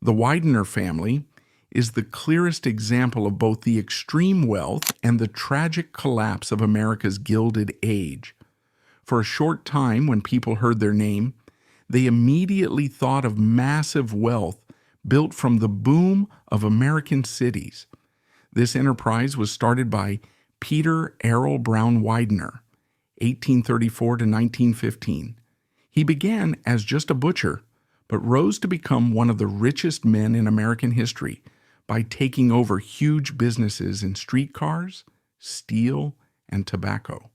The Widener family is the clearest example of both the extreme wealth and the tragic collapse of America's Gilded Age. For a short time, when people heard their name, they immediately thought of massive wealth built from the boom of American cities. This enterprise was started by Peter Errol Brown Widener, 1834 to 1915. He began as just a butcher, but rose to become one of the richest men in American history by taking over huge businesses in streetcars, steel, and tobacco.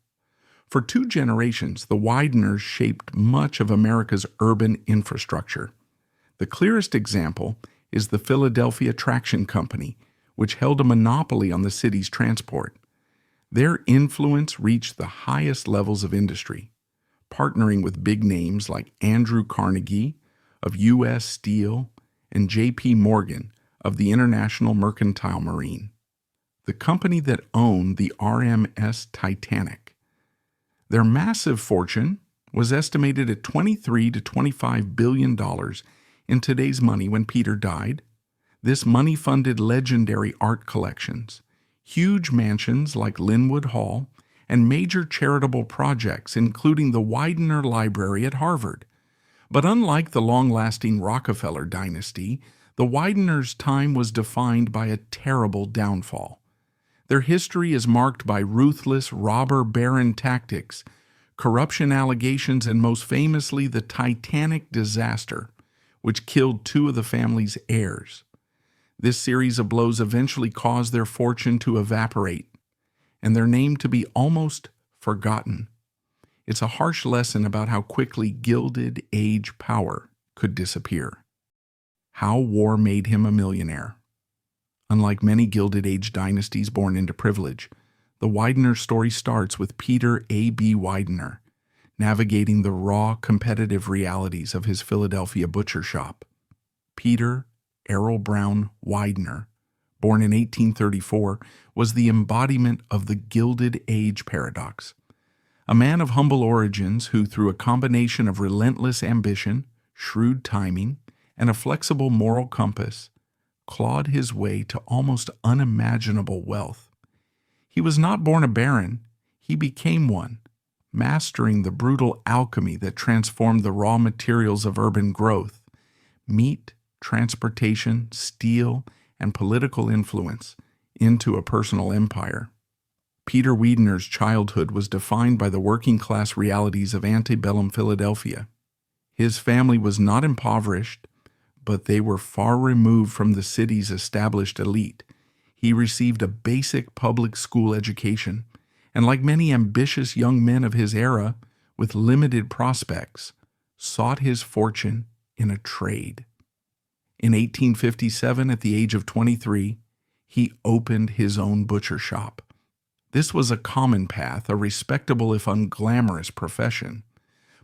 For 2 generations, the Wideners shaped much of America's urban infrastructure. The clearest example is the Philadelphia Traction Company, which held a monopoly on the city's transport. Their influence reached the highest levels of industry, partnering with big names like Andrew Carnegie of U.S. Steel and J.P. Morgan of the International Mercantile Marine, the company that owned the RMS Titanic. Their massive fortune was estimated at $23 to $25 billion in today's money when Peter died. This money funded legendary art collections, huge mansions like Lynnewood Hall, and major charitable projects including the Widener Library at Harvard. But unlike the long-lasting Rockefeller dynasty, the Wideners' time was defined by a terrible downfall. Their history is marked by ruthless robber baron tactics, corruption allegations, and most famously the Titanic disaster, which killed 2 of the family's heirs. This series of blows eventually caused their fortune to evaporate and their name to be almost forgotten. It's a harsh lesson about how quickly Gilded Age power could disappear. How war made him a millionaire. Unlike many Gilded Age dynasties born into privilege, the Widener story starts with Peter A.B. Widener, navigating the raw, competitive realities of his Philadelphia butcher shop. Peter Errol Brown Widener, born in 1834, was the embodiment of the Gilded Age paradox. A man of humble origins who, through a combination of relentless ambition, shrewd timing, and a flexible moral compass, clawed his way to almost unimaginable wealth. He was not born a baron, he became one, mastering the brutal alchemy that transformed the raw materials of urban growth, meat, transportation, steel, and political influence, into a personal empire. Peter Widener's childhood was defined by the working-class realities of antebellum Philadelphia. His family was not impoverished, but they were far removed from the city's established elite. He received a basic public school education, and like many ambitious young men of his era with limited prospects, sought his fortune in a trade. In 1857, at the age of 23, he opened his own butcher shop. This was a common path, a respectable if unglamorous profession.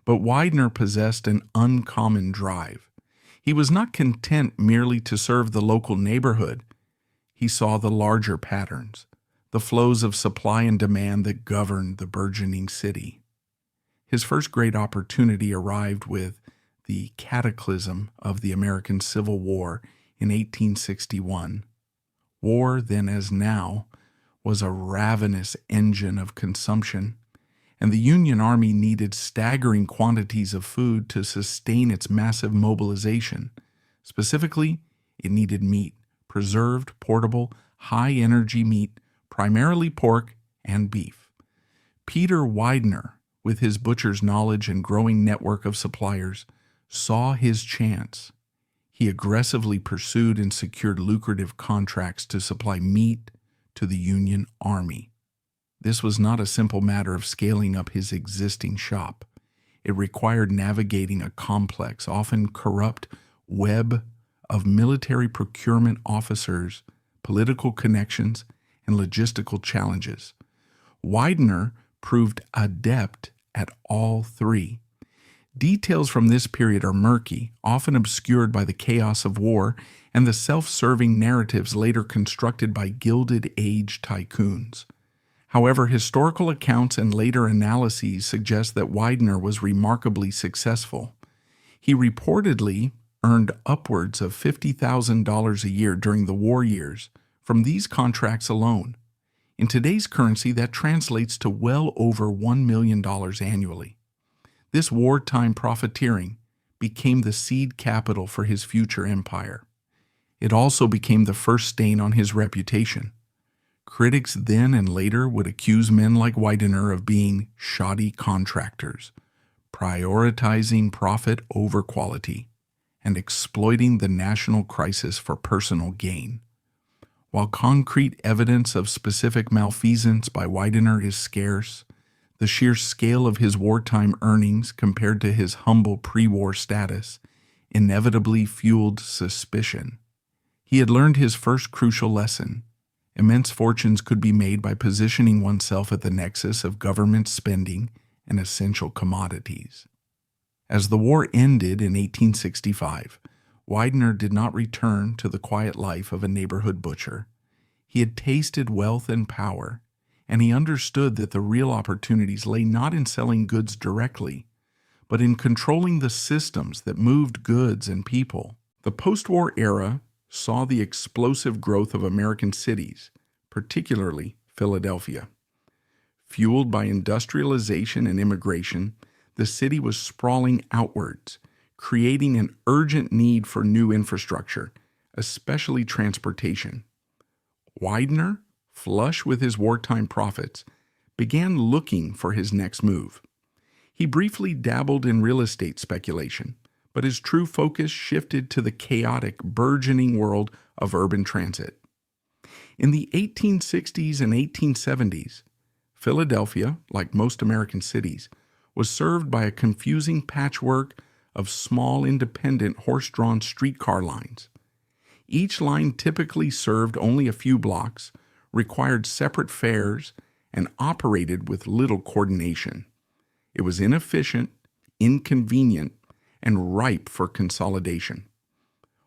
But Widener possessed an uncommon drive. He was not content merely to serve the local neighborhood. He saw the larger patterns, the flows of supply and demand that governed the burgeoning city. His first great opportunity arrived with the cataclysm of the American Civil War in 1861. War, then as now, was a ravenous engine of consumption, and the Union Army needed staggering quantities of food to sustain its massive mobilization. Specifically, it needed meat, preserved, portable, high-energy meat, primarily pork and beef. Peter Widener, with his butcher's knowledge and growing network of suppliers, saw his chance. He aggressively pursued and secured lucrative contracts to supply meat to the Union Army. This was not a simple matter of scaling up his existing shop. It required navigating a complex, often corrupt web of military procurement officers, political connections, and logistical challenges. Widener proved adept at all 3. Details from this period are murky, often obscured by the chaos of war and the self-serving narratives later constructed by Gilded Age tycoons. However, historical accounts and later analyses suggest that Widener was remarkably successful. He reportedly earned upwards of $50,000 a year during the war years from these contracts alone. In today's currency, that translates to well over $1 million annually. This wartime profiteering became the seed capital for his future empire. It also became the first stain on his reputation. Critics then and later would accuse men like Widener of being shoddy contractors, prioritizing profit over quality, and exploiting the national crisis for personal gain. While concrete evidence of specific malfeasance by Widener is scarce, the sheer scale of his wartime earnings compared to his humble pre-war status inevitably fueled suspicion. He had learned his first crucial lesson. Immense fortunes could be made by positioning oneself at the nexus of government spending and essential commodities. As the war ended in 1865, Widener did not return to the quiet life of a neighborhood butcher. He had tasted wealth and power, and he understood that the real opportunities lay not in selling goods directly, but in controlling the systems that moved goods and people. The post-war era saw the explosive growth of American cities, particularly Philadelphia. Fueled by industrialization and immigration, the city was sprawling outwards, creating an urgent need for new infrastructure, especially transportation. Widener, flush with his wartime profits, began looking for his next move. He briefly dabbled in real estate speculation, but his true focus shifted to the chaotic, burgeoning world of urban transit. In the 1860s and 1870s, Philadelphia, like most American cities, was served by a confusing patchwork of small independent horse-drawn streetcar lines. Each line typically served only a few blocks, required separate fares, and operated with little coordination. It was inefficient, inconvenient, and ripe for consolidation.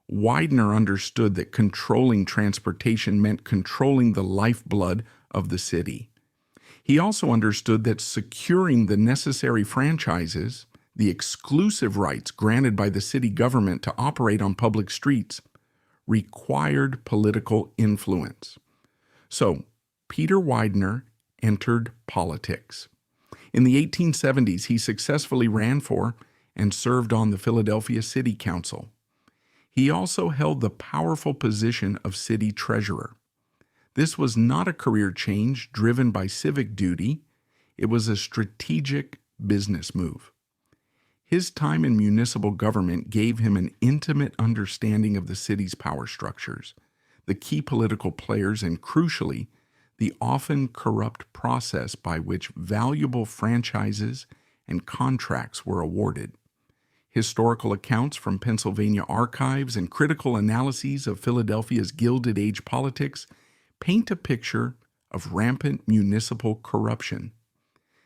Widener understood that controlling transportation meant controlling the lifeblood of the city. He also understood that securing the necessary franchises, the exclusive rights granted by the city government to operate on public streets, required political influence. So, Peter Widener entered politics. In the 1870s, he successfully ran for and served on the Philadelphia City Council. He also held the powerful position of city treasurer. This was not a career change driven by civic duty. It was a strategic business move. His time in municipal government gave him an intimate understanding of the city's power structures, the key political players, and crucially, the often corrupt process by which valuable franchises and contracts were awarded. Historical accounts from Pennsylvania archives and critical analyses of Philadelphia's Gilded Age politics paint a picture of rampant municipal corruption.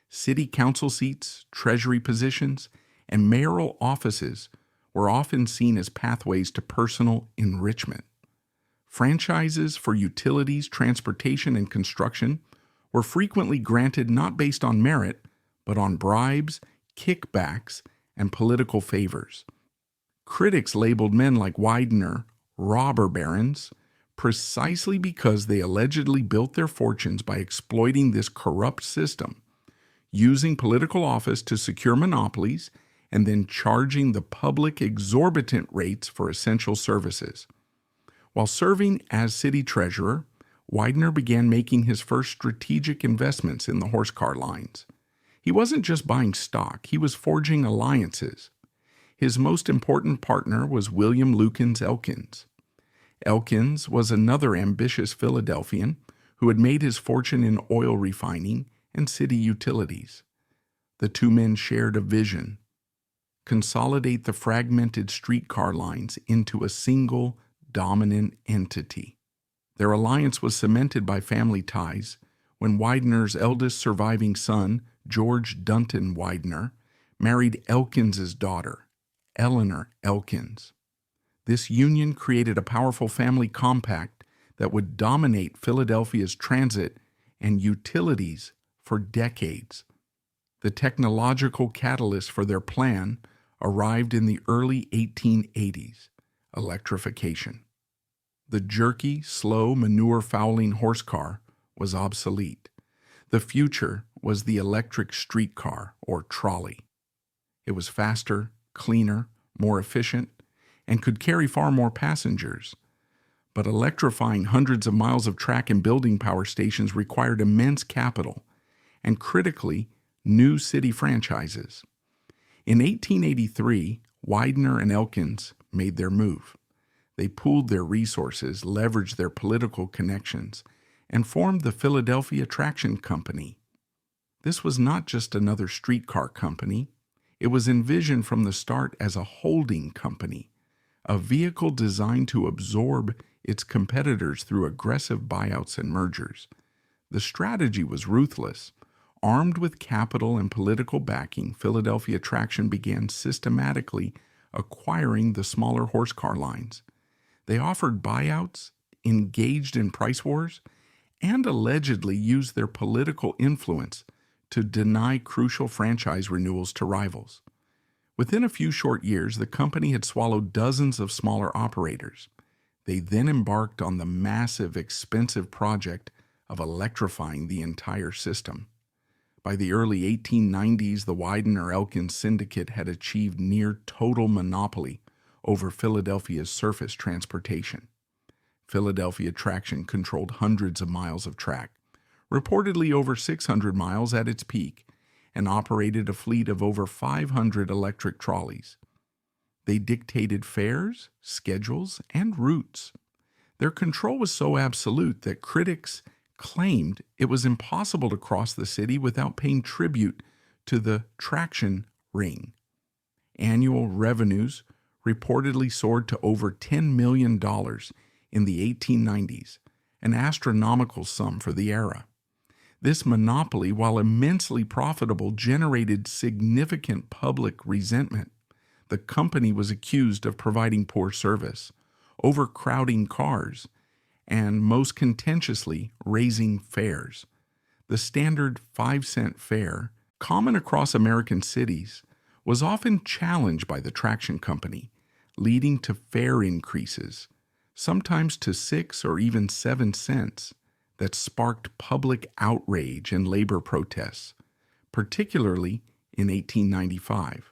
City council seats, treasury positions, and mayoral offices were often seen as pathways to personal enrichment. Franchises for utilities, transportation, and construction were frequently granted not based on merit, but on bribes, kickbacks, and political favors. Critics labeled men like Widener robber barons precisely because they allegedly built their fortunes by exploiting this corrupt system, using political office to secure monopolies, and then charging the public exorbitant rates for essential services. While serving as city treasurer, Widener began making his first strategic investments in the horse car lines. He wasn't just buying stock, he was forging alliances. His most important partner was William Lukens Elkins. Elkins was another ambitious Philadelphian who had made his fortune in oil refining and city utilities. The two men shared a vision: consolidate the fragmented streetcar lines into a single dominant entity. Their alliance was cemented by family ties when Widener's eldest surviving son, George Dunton Widener, married Elkins's daughter, Eleanor Elkins. This union created a powerful family compact that would dominate Philadelphia's transit and utilities for decades. The technological catalyst for their plan, arrived in the early 1880s, electrification. The jerky, slow, manure-fouling horse car was obsolete. The future was the electric streetcar or trolley. It was faster, cleaner, more efficient, and could carry far more passengers. But electrifying hundreds of miles of track and building power stations required immense capital and, critically, new city franchises. In 1883, Widener and Elkins made their move. They pooled their resources, leveraged their political connections, and formed the Philadelphia Traction Company. This was not just another streetcar company. It was envisioned from the start as a holding company, a vehicle designed to absorb its competitors through aggressive buyouts and mergers. The strategy was ruthless. Armed with capital and political backing, Philadelphia Traction began systematically acquiring the smaller horse car lines. They offered buyouts, engaged in price wars, and allegedly used their political influence to deny crucial franchise renewals to rivals. Within a few short years, the company had swallowed dozens of smaller operators. They then embarked on the massive, expensive project of electrifying the entire system. By the early 1890s, the Widener-Elkins syndicate had achieved near total monopoly over Philadelphia's surface transportation. Philadelphia Traction controlled hundreds of miles of track, reportedly over 600 miles at its peak, and operated a fleet of over 500 electric trolleys. They dictated fares, schedules, and routes. Their control was so absolute that critics claimed it was impossible to cross the city without paying tribute to the traction ring. Annual revenues reportedly soared to over $10 million in the 1890s, an astronomical sum for the era. This monopoly, while immensely profitable, generated significant public resentment. The company was accused of providing poor service, overcrowding cars, and most contentiously, raising fares. The standard 5-cent fare, common across American cities, was often challenged by the traction company, leading to fare increases, sometimes to 6 or even 7 cents, that sparked public outrage and labor protests, particularly in 1895.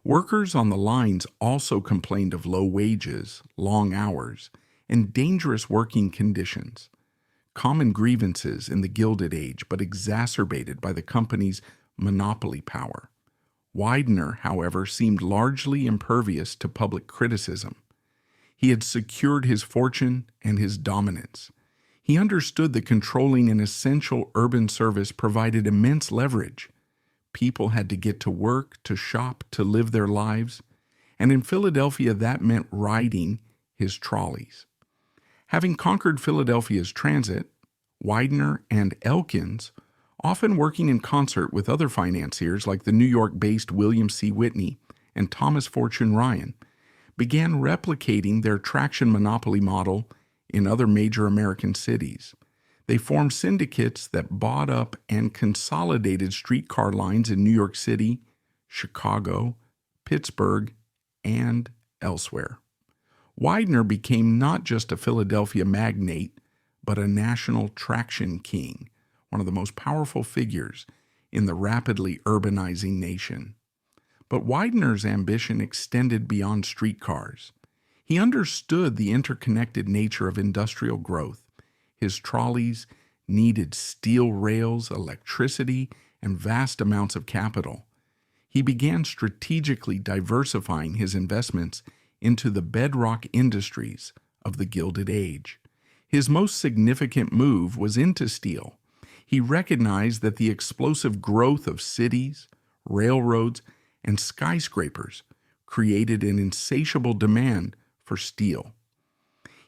Workers on the lines also complained of low wages, long hours, and dangerous working conditions, common grievances in the Gilded Age but exacerbated by the company's monopoly power. Widener, however, seemed largely impervious to public criticism. He had secured his fortune and his dominance. He understood that controlling an essential urban service provided immense leverage. People had to get to work, to shop, to live their lives, and in Philadelphia that meant riding his trolleys. Having conquered Philadelphia's transit, Widener and Elkins, often working in concert with other financiers like the New York-based William C. Whitney and Thomas Fortune Ryan, began replicating their traction monopoly model in other major American cities. They formed syndicates that bought up and consolidated streetcar lines in New York City, Chicago, Pittsburgh, and elsewhere. Widener became not just a Philadelphia magnate, but a national traction king, one of the most powerful figures in the rapidly urbanizing nation. But Widener's ambition extended beyond streetcars. He understood the interconnected nature of industrial growth. His trolleys needed steel rails, electricity, and vast amounts of capital. He began strategically diversifying his investments into the bedrock industries of the Gilded Age. His most significant move was into steel. He recognized that the explosive growth of cities, railroads, and skyscrapers created an insatiable demand for steel.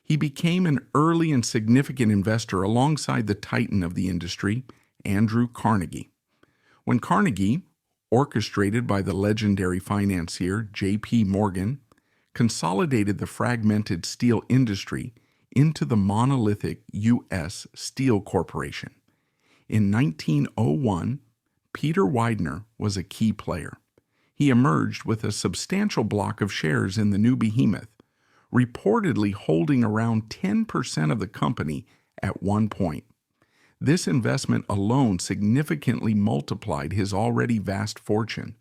He became an early and significant investor alongside the titan of the industry, Andrew Carnegie. When Carnegie, orchestrated by the legendary financier J.P. Morgan, consolidated the fragmented steel industry into the monolithic U.S. Steel Corporation. In 1901, Peter Widener was a key player. he emerged with a substantial block of shares in the new behemoth, reportedly holding around 10% of the company at one point. This investment alone significantly multiplied his already vast fortune,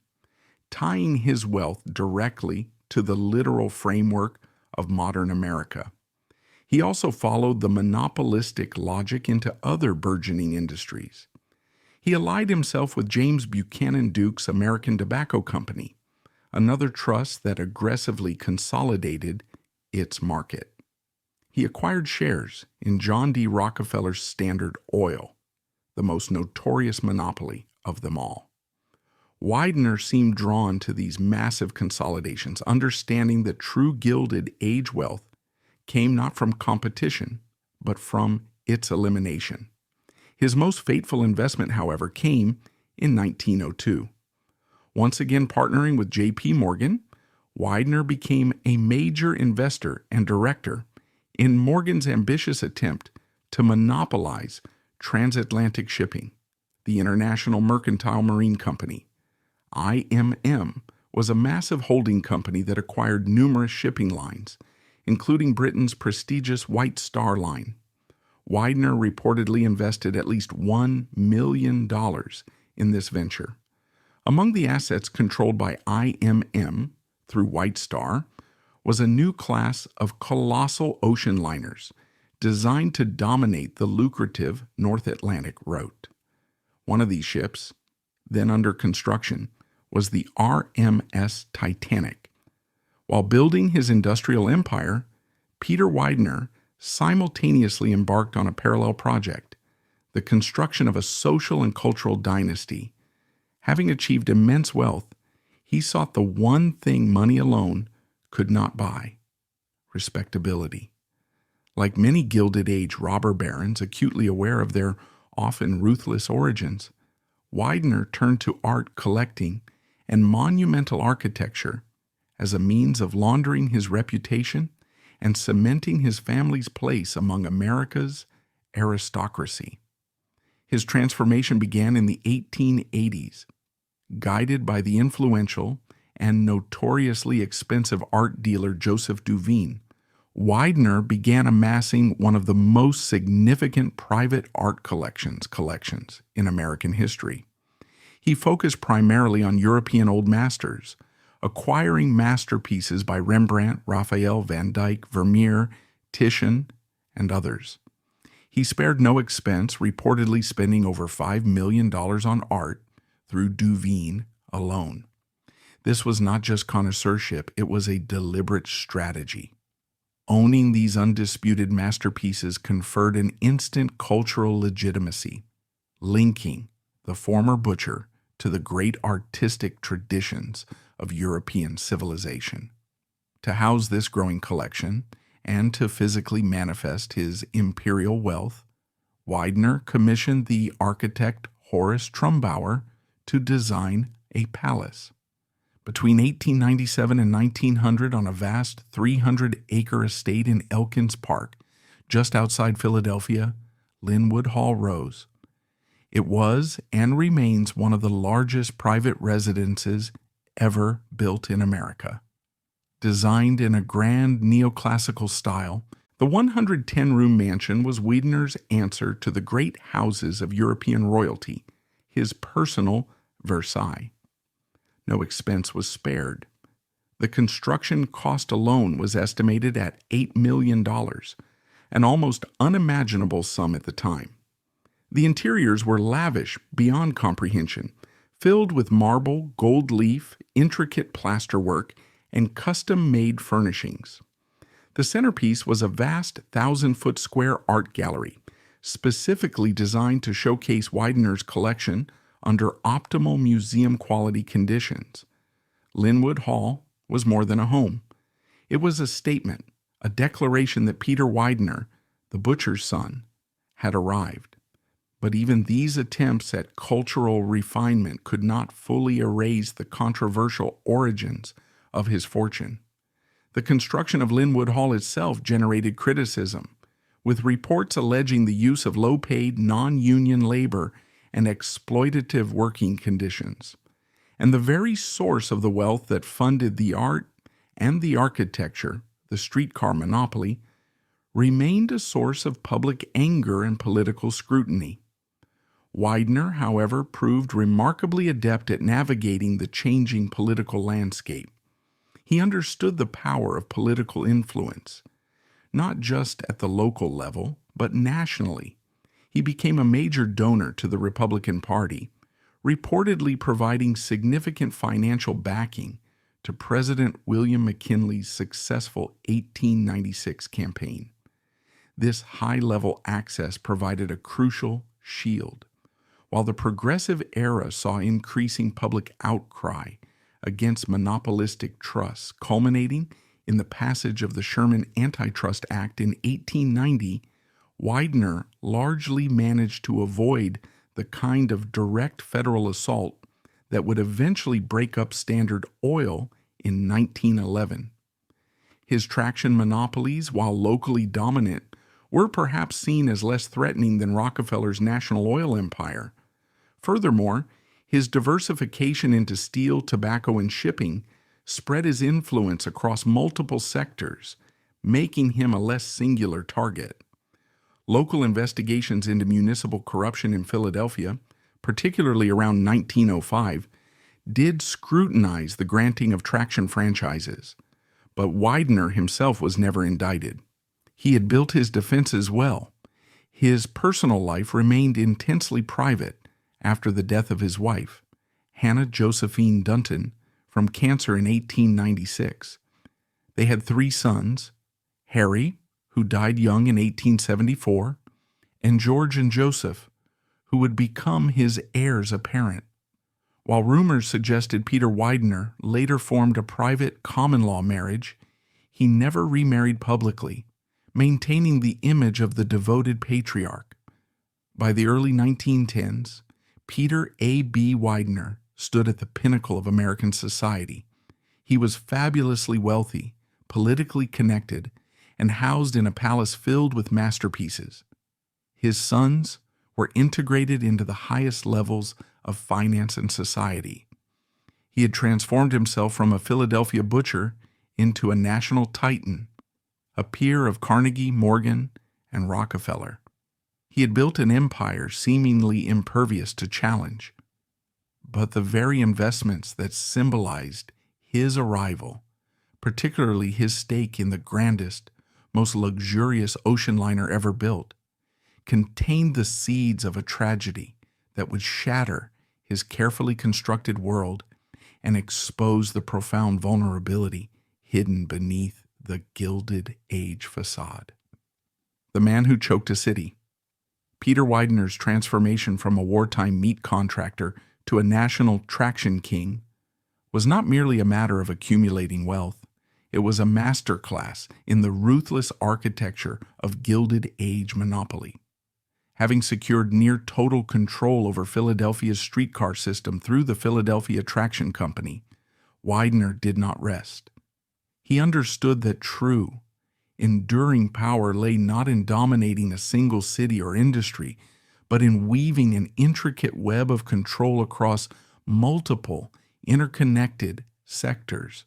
tying his wealth directly to the literal framework of modern America. He also followed the monopolistic logic into other burgeoning industries. He allied himself with James Buchanan Duke's American Tobacco Company, another trust that aggressively consolidated its market. He acquired shares in John D. Rockefeller's Standard Oil, the most notorious monopoly of them all. Widener seemed drawn to these massive consolidations, understanding that true Gilded Age wealth came not from competition, but from its elimination. His most fateful investment, however, came in 1902. Once again partnering with J.P. Morgan, Widener became a major investor and director in Morgan's ambitious attempt to monopolize transatlantic shipping. The International Mercantile Marine Company, IMM, was a massive holding company that acquired numerous shipping lines, including Britain's prestigious White Star Line. Widener reportedly invested at least $1 million in this venture. Among the assets controlled by IMM through White Star was a new class of colossal ocean liners designed to dominate the lucrative North Atlantic route. One of these ships, then under construction, was the RMS Titanic. While building his industrial empire, Peter Widener simultaneously embarked on a parallel project, the construction of a social and cultural dynasty. Having achieved immense wealth, he sought the one thing money alone could not buy: respectability. Like many Gilded Age robber barons acutely aware of their often ruthless origins, Widener turned to art collecting and monumental architecture as a means of laundering his reputation and cementing his family's place among America's aristocracy. His transformation began in the 1880s, guided by the influential and notoriously expensive art dealer Joseph Duveen. Widener began amassing one of the most significant private art collections in American history. He focused primarily on European old masters, acquiring masterpieces by Rembrandt, Raphael, Van Dyck, Vermeer, Titian, and others. He spared no expense, reportedly spending over $5 million on art through Duveen alone. This was not just connoisseurship, it was a deliberate strategy. Owning these undisputed masterpieces conferred an instant cultural legitimacy, linking the former butcher to the great artistic traditions of European civilization. To house this growing collection and to physically manifest his imperial wealth, Widener commissioned the architect Horace Trumbauer to design a palace. Between 1897 and 1900, on a vast 300-acre estate in Elkins Park, just outside Philadelphia, Lynnewood Hall rose. It was and remains one of the largest private residences ever built in America. Designed in a grand neoclassical style, the 110-room mansion was Widener's answer to the great houses of European royalty, his personal Versailles. No expense was spared. The construction cost alone was estimated at $8 million, an almost unimaginable sum at the time. The interiors were lavish beyond comprehension, filled with marble, gold leaf, intricate plasterwork, and custom-made furnishings. The centerpiece was a vast 1,000-foot square art gallery, specifically designed to showcase Widener's collection under optimal museum-quality conditions. Lynnewood Hall was more than a home. It was a statement, a declaration that Peter Widener, the butcher's son, had arrived. But even these attempts at cultural refinement could not fully erase the controversial origins of his fortune. The construction of Lynnewood Hall itself generated criticism, with reports alleging the use of low-paid, non-union labor and exploitative working conditions. And the very source of the wealth that funded the art and the architecture, the streetcar monopoly, remained a source of public anger and political scrutiny. Widener, however, proved remarkably adept at navigating the changing political landscape. He understood the power of political influence, not just at the local level, but nationally. He became a major donor to the Republican Party, reportedly providing significant financial backing to President William McKinley's successful 1896 campaign. This high-level access provided a crucial shield. While the progressive era saw increasing public outcry against monopolistic trusts, culminating in the passage of the Sherman Antitrust Act in 1890, Widener largely managed to avoid the kind of direct federal assault that would eventually break up Standard Oil in 1911. His traction monopolies, while locally dominant, were perhaps seen as less threatening than Rockefeller's National Oil Empire. Furthermore, his diversification into steel, tobacco, and shipping spread his influence across multiple sectors, making him a less singular target. Local investigations into municipal corruption in Philadelphia, particularly around 1905, did scrutinize the granting of traction franchises, but Widener himself was never indicted. He had built his defenses well. His personal life remained intensely private after the death of his wife, Hannah Josephine Dunton, from cancer in 1896. They had 3 sons, Harry, who died young in 1874, and George and Joseph, who would become his heirs apparent. While rumors suggested Peter Widener later formed a private common-law marriage, he never remarried publicly, maintaining the image of the devoted patriarch. By the early 1910s, Peter A.B. Widener stood at the pinnacle of American society. He was fabulously wealthy, politically connected, and housed in a palace filled with masterpieces. His sons were integrated into the highest levels of finance and society. He had transformed himself from a Philadelphia butcher into a national titan, a peer of Carnegie, Morgan, and Rockefeller. He had built an empire seemingly impervious to challenge. But the very investments that symbolized his arrival, particularly his stake in the grandest, most luxurious ocean liner ever built, contained the seeds of a tragedy that would shatter his carefully constructed world and expose the profound vulnerability hidden beneath the Gilded Age facade. The man who choked a city. Peter Widener's transformation from a wartime meat contractor to a national traction king was not merely a matter of accumulating wealth. It was a masterclass in the ruthless architecture of Gilded Age monopoly. Having secured near total control over Philadelphia's streetcar system through the Philadelphia Traction Company, Widener did not rest. He understood that true, enduring power lay not in dominating a single city or industry, but in weaving an intricate web of control across multiple, interconnected sectors.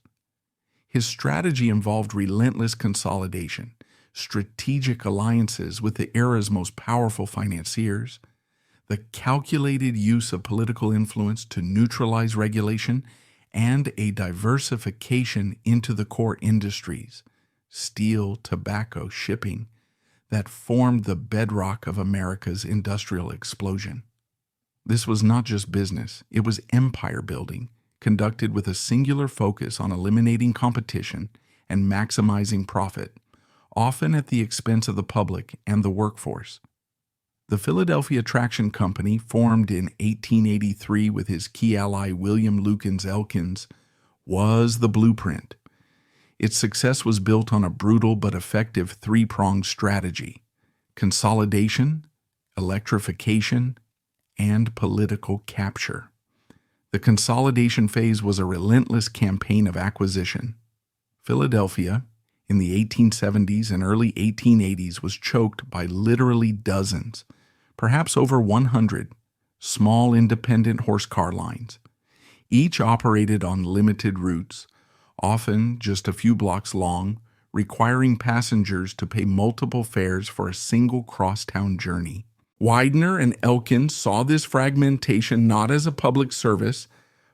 His strategy involved relentless consolidation, strategic alliances with the era's most powerful financiers, the calculated use of political influence to neutralize regulation, and a diversification into the core industries, steel, tobacco, shipping, that formed the bedrock of America's industrial explosion. This was not just business, it was empire building, conducted with a singular focus on eliminating competition and maximizing profit, often at the expense of the public and the workforce. The Philadelphia Traction Company, formed in 1883 with his key ally William Lukens Elkins, was the blueprint. Its success was built on a brutal but effective 3-pronged strategy: consolidation, electrification, and political capture. The consolidation phase was a relentless campaign of acquisition. Philadelphia, in the 1870s and early 1880s, was choked by literally dozens, perhaps over 100, small independent horse car lines. Each operated on limited routes, often just a few blocks long, requiring passengers to pay multiple fares for a single crosstown journey. Widener and Elkins saw this fragmentation not as a public service,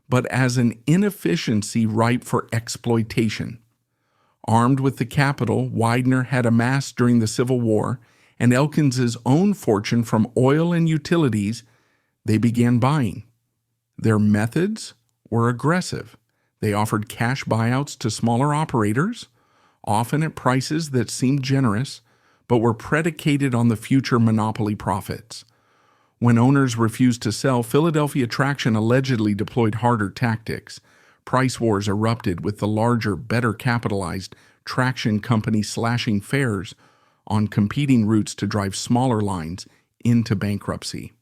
but as an inefficiency ripe for exploitation. Armed with the capital Widener had amassed during the Civil War and Elkins's own fortune from oil and utilities, they began buying. Their methods were aggressive. They offered cash buyouts to smaller operators, often at prices that seemed generous, but were predicated on the future monopoly profits. When owners refused to sell, Philadelphia Traction allegedly deployed harder tactics. Price wars erupted with the larger, better capitalized traction companies slashing fares on competing routes to drive smaller lines into bankruptcy.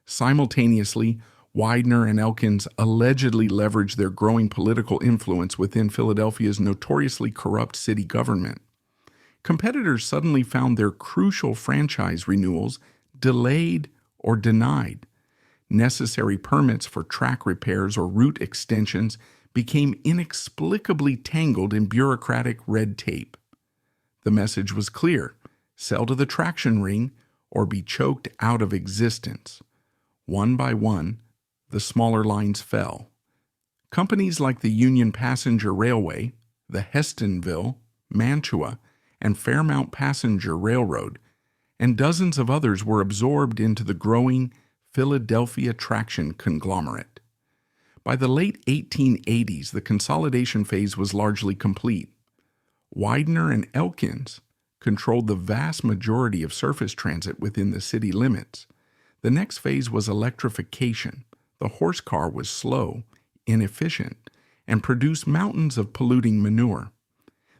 Simultaneously, Widener and Elkins allegedly leveraged their growing political influence within Philadelphia's notoriously corrupt city government. Competitors suddenly found their crucial franchise renewals delayed or denied. Necessary permits for track repairs or route extensions became inexplicably tangled in bureaucratic red tape. The message was clear: sell to the traction ring or be choked out of existence. One by one, the smaller lines fell. Companies like the Union Passenger Railway, the Hestonville, Mantua, and Fairmount Passenger Railroad, and dozens of others were absorbed into the growing Philadelphia Traction conglomerate. By the late 1880s, the consolidation phase was largely complete. Widener and Elkins controlled the vast majority of surface transit within the city limits. The next phase was electrification. The horse car was slow, inefficient, and produced mountains of polluting manure.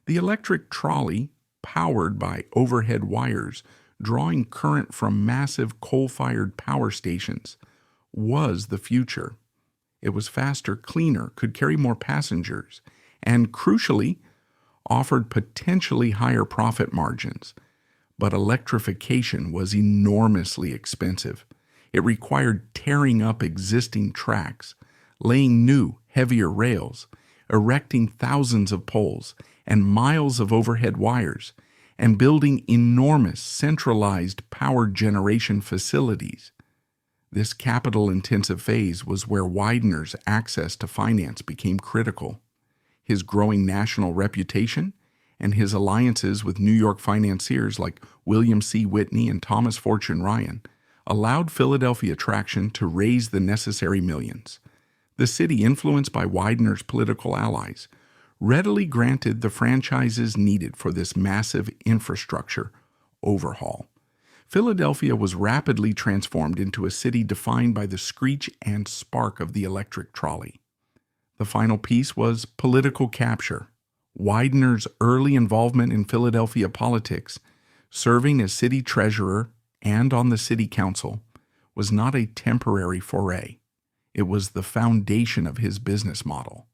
The electric trolley, powered by overhead wires, drawing current from massive coal-fired power stations, was the future. It was faster, cleaner, could carry more passengers, and crucially, offered potentially higher profit margins. But electrification was enormously expensive. It required tearing up existing tracks, laying new, heavier rails, erecting thousands of poles and miles of overhead wires, and building enormous centralized power generation facilities. This capital-intensive phase was where Widener's access to finance became critical. His growing national reputation and his alliances with New York financiers like William C. Whitney and Thomas Fortune Ryan allowed Philadelphia Traction to raise the necessary millions. The city, influenced by Widener's political allies, readily granted the franchises needed for this massive infrastructure overhaul. Philadelphia was rapidly transformed into a city defined by the screech and spark of the electric trolley. The final piece was political capture. Widener's early involvement in Philadelphia politics, serving as city treasurer and on the city council, was not a temporary foray. It was the foundation of his business model.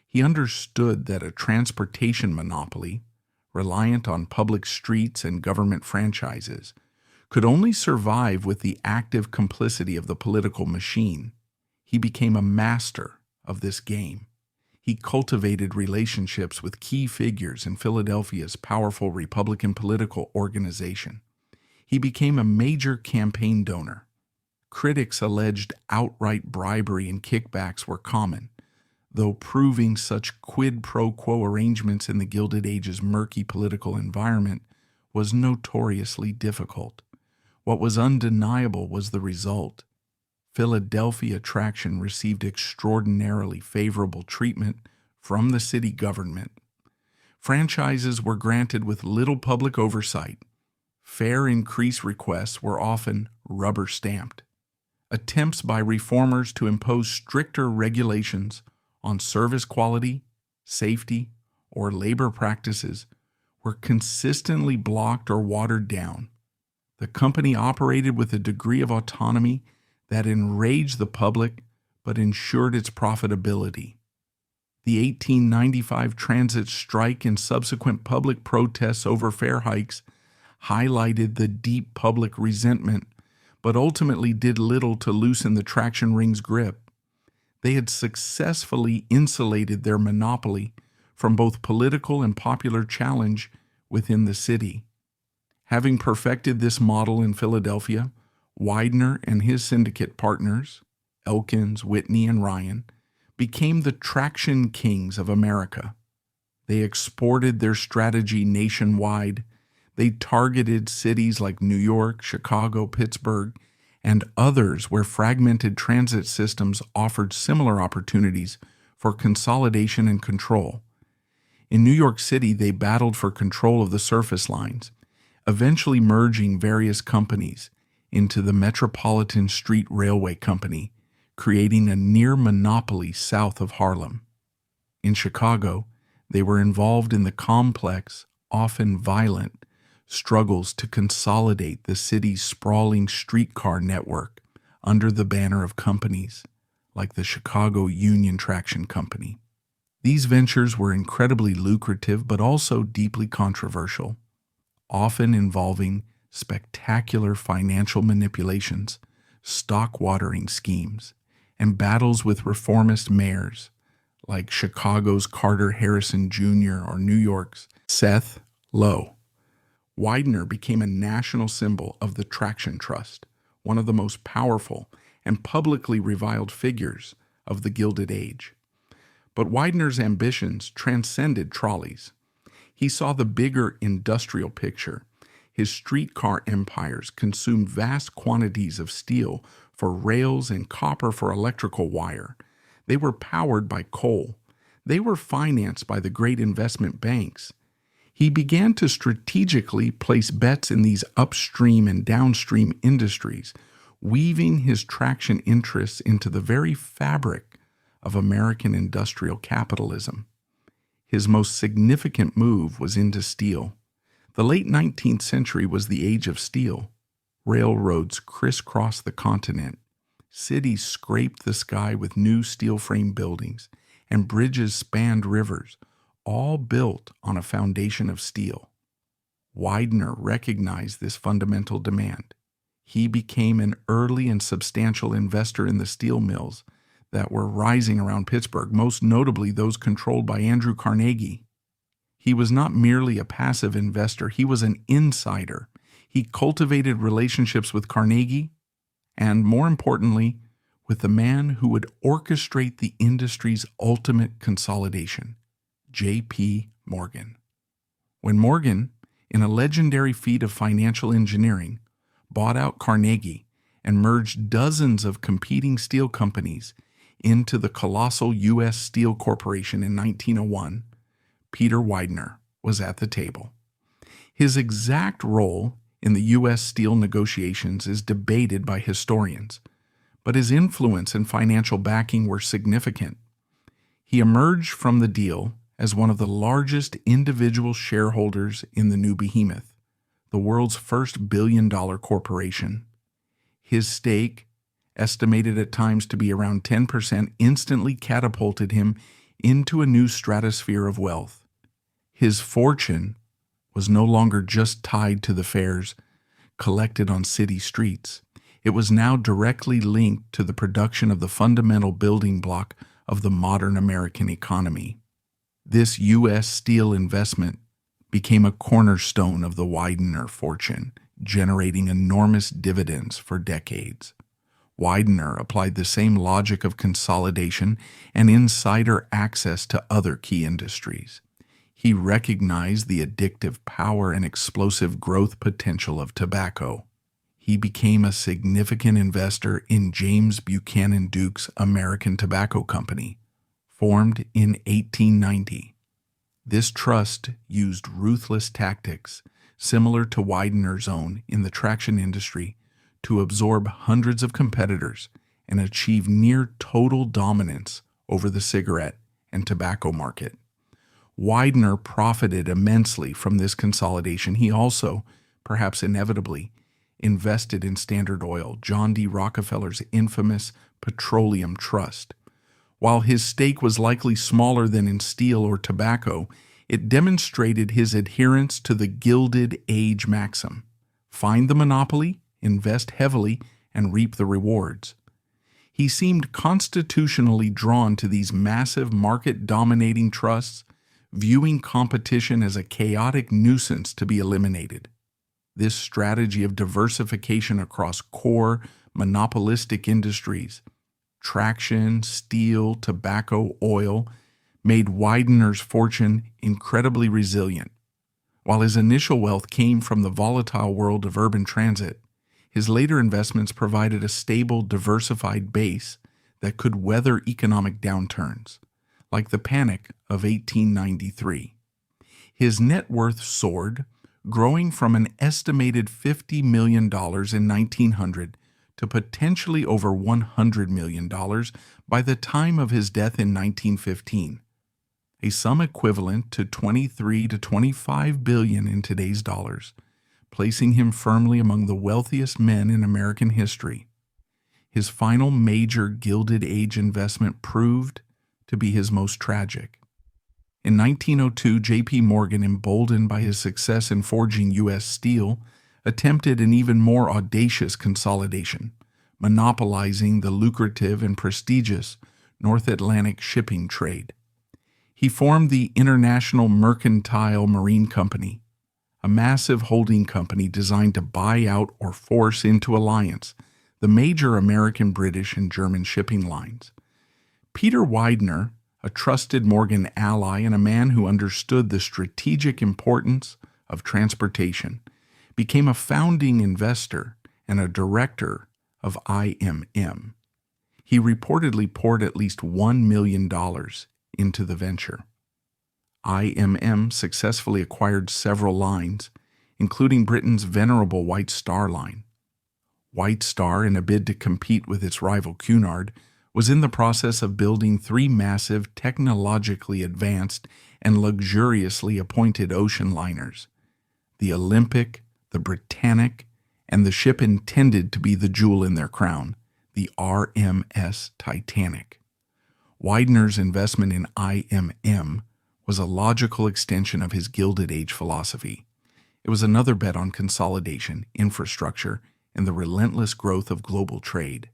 He understood that a transportation monopoly, reliant on public streets and government franchises, could only survive with the active complicity of the political machine. He became a master of this game. He cultivated relationships with key figures in Philadelphia's powerful Republican political organization. He became a major campaign donor. Critics alleged outright bribery and kickbacks were common, though proving such quid pro quo arrangements in the Gilded Age's murky political environment was notoriously difficult. What was undeniable was the result. Philadelphia Traction received extraordinarily favorable treatment from the city government. Franchises were granted with little public oversight. Fare increase requests were often rubber-stamped. Attempts by reformers to impose stricter regulations on service quality, safety, or labor practices were consistently blocked or watered down. The company operated with a degree of autonomy that enraged the public but ensured its profitability. The 1895 transit strike and subsequent public protests over fare hikes highlighted the deep public resentment, but ultimately did little to loosen the traction ring's grip. They had successfully insulated their monopoly from both political and popular challenge within the city. Having perfected this model in Philadelphia, Widener and his syndicate partners, Elkins, Whitney, and Ryan, became the traction kings of America. They exported their strategy nationwide. They targeted cities like New York, Chicago, Pittsburgh, and others where fragmented transit systems offered similar opportunities for consolidation and control. In New York City, they battled for control of the surface lines, eventually merging various companies into the Metropolitan Street Railway Company, creating a near monopoly south of Harlem. In Chicago, they were involved in the complex, often violent, struggles to consolidate the city's sprawling streetcar network under the banner of companies like the Chicago Union Traction Company. These ventures were incredibly lucrative but also deeply controversial, often involving spectacular financial manipulations, stock watering schemes, and battles with reformist mayors like Chicago's Carter Harrison Jr. or New York's Seth Low. Widener became a national symbol of the Traction Trust, one of the most powerful and publicly reviled figures of the Gilded Age. But Widener's ambitions transcended trolleys. He saw the bigger industrial picture. His streetcar empires consumed vast quantities of steel for rails and copper for electrical wire. They were powered by coal. They were financed by the great investment banks. He began to strategically place bets in these upstream and downstream industries, weaving his traction interests into the very fabric of American industrial capitalism. His most significant move was into steel. The late 19th century was the age of steel. Railroads crisscrossed the continent. Cities scraped the sky with new steel frame buildings, and bridges spanned rivers, all built on a foundation of steel. Widener recognized this fundamental demand. He became an early and substantial investor in the steel mills that were rising around Pittsburgh, most notably those controlled by Andrew Carnegie. He was not merely a passive investor, he was an insider. He cultivated relationships with Carnegie and, more importantly, with the man who would orchestrate the industry's ultimate consolidation, J.P. Morgan. When Morgan, in a legendary feat of financial engineering, bought out Carnegie and merged dozens of competing steel companies into the colossal U.S. Steel Corporation in 1901, Peter Widener was at the table. His exact role in the U.S. steel negotiations is debated by historians, but his influence and financial backing were significant. He emerged from the deal as one of the largest individual shareholders in the new behemoth, the world's first billion-dollar corporation. His stake, estimated at times to be around 10%, instantly catapulted him into a new stratosphere of wealth. His fortune was no longer just tied to the fares collected on city streets. It was now directly linked to the production of the fundamental building block of the modern American economy. This U.S. steel investment became a cornerstone of the Widener fortune, generating enormous dividends for decades. Widener applied the same logic of consolidation and insider access to other key industries. He recognized the addictive power and explosive growth potential of tobacco. He became a significant investor in James Buchanan Duke's American Tobacco Company, formed in 1890. This trust used ruthless tactics, similar to Widener's own in the traction industry, to absorb hundreds of competitors and achieve near total dominance over the cigarette and tobacco market. Widener profited immensely from this consolidation. He also, perhaps inevitably, invested in Standard Oil, John D. Rockefeller's infamous petroleum trust. While his stake was likely smaller than in steel or tobacco, it demonstrated his adherence to the Gilded Age maxim: find the monopoly, invest heavily, and reap the rewards. He seemed constitutionally drawn to these massive market-dominating trusts, viewing competition as a chaotic nuisance to be eliminated. This strategy of diversification across core, monopolistic industries, traction, steel, tobacco, oil, made Widener's fortune incredibly resilient. While his initial wealth came from the volatile world of urban transit, his later investments provided a stable, diversified base that could weather economic downturns, like the Panic of 1893. His net worth soared, growing from an estimated $50 million in 1900 to potentially over $100 million by the time of his death in 1915, a sum equivalent to 23 to 25 billion in today's dollars, placing him firmly among the wealthiest men in American history. His final major Gilded Age investment proved to be his most tragic. In 1902, J.P. Morgan, emboldened by his success in forging U.S. steel, attempted an even more audacious consolidation, monopolizing the lucrative and prestigious North Atlantic shipping trade. He formed the International Mercantile Marine Company, a massive holding company designed to buy out or force into alliance the major American, British, and German shipping lines. Peter Widener, a trusted Morgan ally and a man who understood the strategic importance of transportation, became a founding investor and a director of IMM. He reportedly poured at least $1 million into the venture. IMM successfully acquired several lines, including Britain's venerable White Star Line. White Star, in a bid to compete with its rival Cunard, was in the process of building 3 massive, technologically advanced, and luxuriously appointed ocean liners: the Olympic, the Britannic, and the ship intended to be the jewel in their crown, the RMS Titanic. Widener's investment in IMM was a logical extension of his Gilded Age philosophy. It was another bet on consolidation, infrastructure, and the relentless growth of global trade.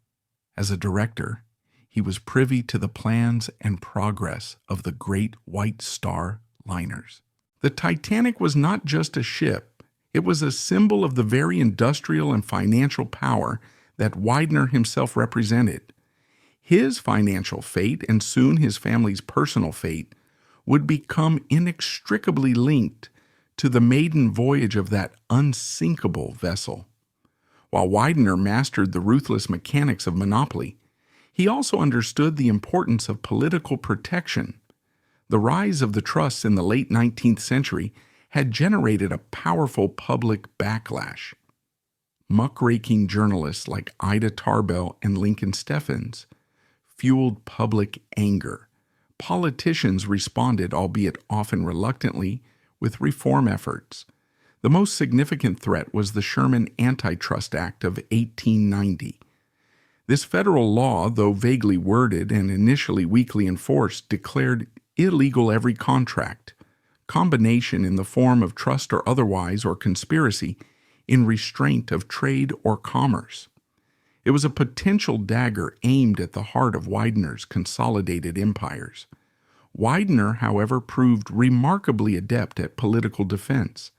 As a director, he was privy to the plans and progress of the great White Star liners. The Titanic was not just a ship, it was a symbol of the very industrial and financial power that Widener himself represented. His financial fate, and soon his family's personal fate, would become inextricably linked to the maiden voyage of that unsinkable vessel. While Widener mastered the ruthless mechanics of monopoly, he also understood the importance of political protection. The rise of the trusts in the late 19th century had generated a powerful public backlash. Muckraking journalists like Ida Tarbell and Lincoln Steffens fueled public anger. Politicians responded, albeit often reluctantly, with reform efforts. The most significant threat was the Sherman Antitrust Act of 1890. This federal law, though vaguely worded and initially weakly enforced, declared illegal every contract, combination in the form of trust or otherwise, or conspiracy, in restraint of trade or commerce. It was a potential dagger aimed at the heart of Widener's consolidated empires. Widener, however, proved remarkably adept at political defense.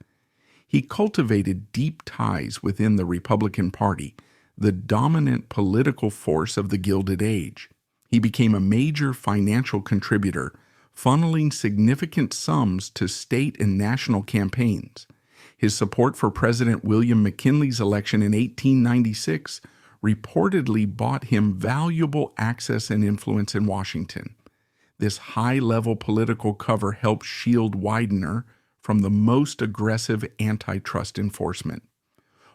He cultivated deep ties within the Republican Party, the dominant political force of the Gilded Age. He became a major financial contributor, funneling significant sums to state and national campaigns. His support for President William McKinley's election in 1896 reportedly bought him valuable access and influence in Washington. This high-level political cover helped shield Widener from the most aggressive antitrust enforcement.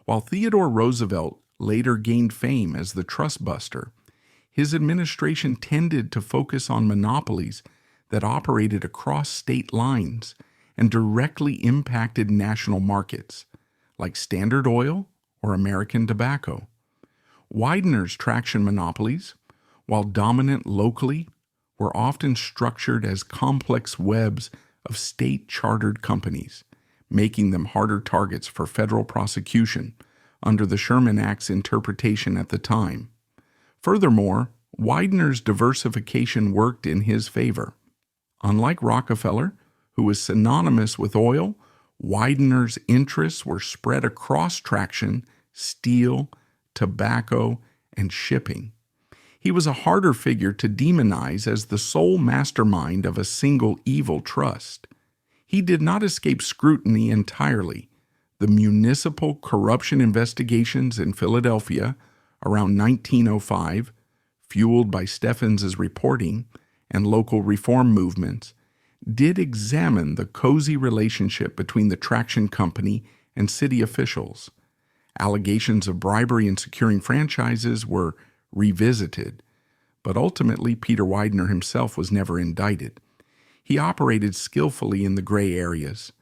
While Theodore Roosevelt later gained fame as the trust buster, his administration tended to focus on monopolies that operated across state lines and directly impacted national markets, like Standard Oil or American Tobacco. Widener's traction monopolies, while dominant locally, were often structured as complex webs of state-chartered companies, making them harder targets for federal prosecution under the Sherman Act's interpretation at the time. Furthermore, Widener's diversification worked in his favor. Unlike Rockefeller, who was synonymous with oil, Widener's interests were spread across traction, steel, tobacco, and shipping. He was a harder figure to demonize as the sole mastermind of a single evil trust. He did not escape scrutiny entirely. The municipal corruption investigations in Philadelphia around 1905, fueled by Stephens's reporting and local reform movements, did examine the cozy relationship between the traction company and city officials. Allegations of bribery in securing franchises were revisited, but ultimately Peter Widener himself was never indicted. He operated skillfully in the gray areas,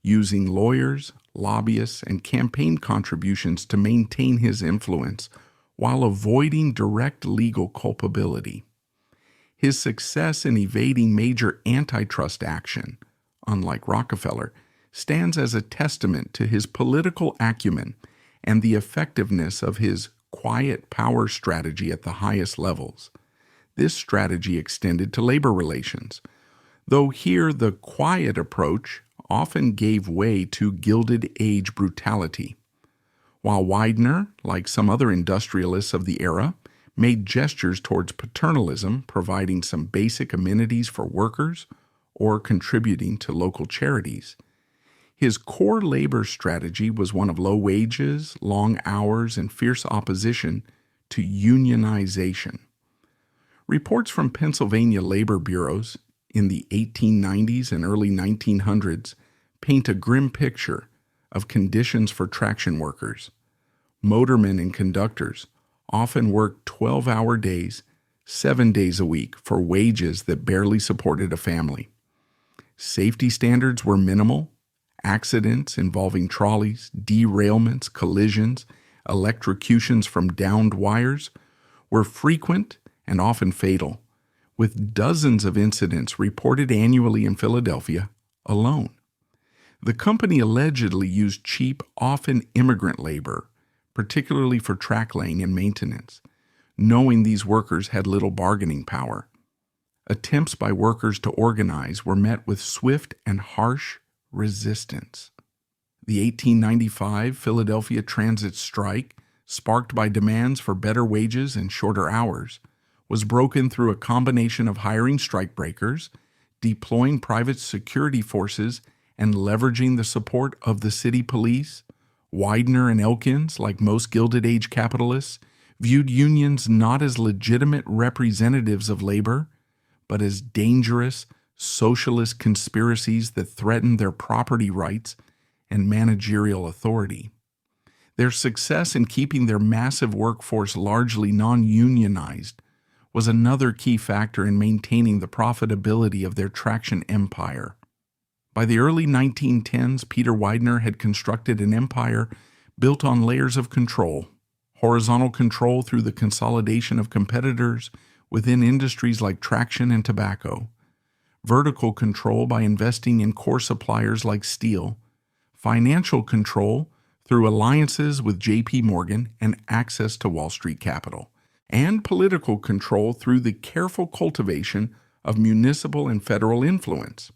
using lawyers, lobbyists, and campaign contributions to maintain his influence while avoiding direct legal culpability. His success in evading major antitrust action, unlike Rockefeller, stands as a testament to his political acumen and the effectiveness of his quiet power strategy at the highest levels. This strategy extended to labor relations, though here the quiet approach often gave way to Gilded Age brutality. While Widener, like some other industrialists of the era, made gestures towards paternalism, providing some basic amenities for workers or contributing to local charities, his core labor strategy was one of low wages, long hours, and fierce opposition to unionization. Reports from Pennsylvania labor bureaus in the 1890s and early 1900s paint a grim picture of conditions for traction workers. Motormen and conductors often worked 12-hour days, 7 days a week for wages that barely supported a family. Safety standards were minimal. Accidents involving trolleys, derailments, collisions, electrocutions from downed wires were frequent and often fatal, with dozens of incidents reported annually in Philadelphia alone. The company allegedly used cheap, often immigrant labor, particularly for track laying and maintenance, knowing these workers had little bargaining power. Attempts by workers to organize were met with swift and harsh resistance. The 1895 Philadelphia transit strike, sparked by demands for better wages and shorter hours, was broken through a combination of hiring strikebreakers, deploying private security forces, and leveraging the support of the city police. Widener and Elkins, like most Gilded Age capitalists, viewed unions not as legitimate representatives of labor, but as dangerous socialist conspiracies that threatened their property rights and managerial authority. Their success in keeping their massive workforce largely non-unionized was another key factor in maintaining the profitability of their traction empire. By the early 1910s, Peter Widener had constructed an empire built on layers of control: horizontal control through the consolidation of competitors within industries like traction and tobacco, vertical control by investing in core suppliers like steel, financial control through alliances with J.P. Morgan and access to Wall Street capital, and political control through the careful cultivation of municipal and federal influence.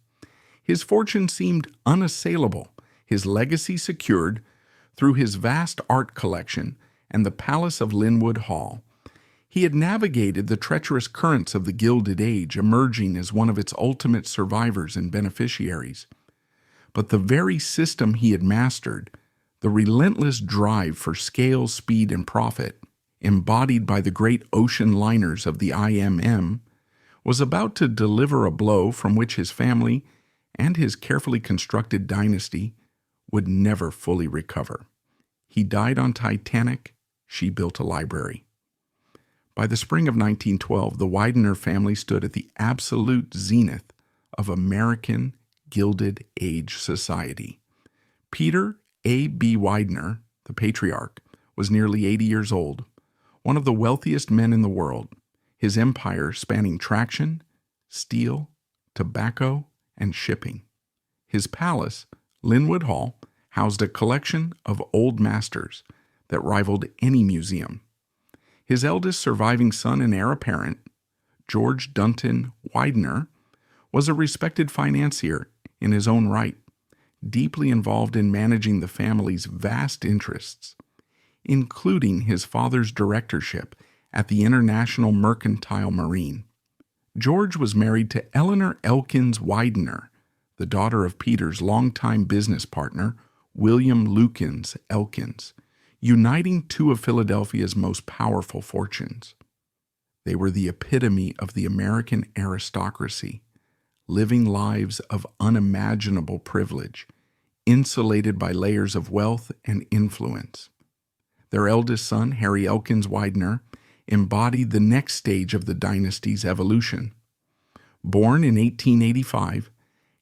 His fortune seemed unassailable, his legacy secured through his vast art collection and the palace of Lynnewood Hall. He had navigated the treacherous currents of the Gilded Age, emerging as one of its ultimate survivors and beneficiaries. But the very system he had mastered, the relentless drive for scale, speed, and profit, embodied by the great ocean liners of the IMM, was about to deliver a blow from which his family and his carefully constructed dynasty would never fully recover. He died on Titanic, she built a library. By the spring of 1912, the Widener family stood at the absolute zenith of American Gilded Age society. Peter A. B. Widener, the patriarch, was nearly 80 years old, one of the wealthiest men in the world, his empire spanning traction, steel, tobacco, and shipping. His palace, Lynnewood Hall, housed a collection of old masters that rivaled any museum. His eldest surviving son and heir apparent, George Dunton Widener, was a respected financier in his own right, deeply involved in managing the family's vast interests, including his father's directorship at the International Mercantile Marine. George was married to Eleanor Elkins Widener, the daughter of Peter's longtime business partner, William Lukens Elkins, uniting two of Philadelphia's most powerful fortunes. They were the epitome of the American aristocracy, living lives of unimaginable privilege, insulated by layers of wealth and influence. Their eldest son, Harry Elkins Widener, embodied the next stage of the dynasty's evolution. Born in 1885,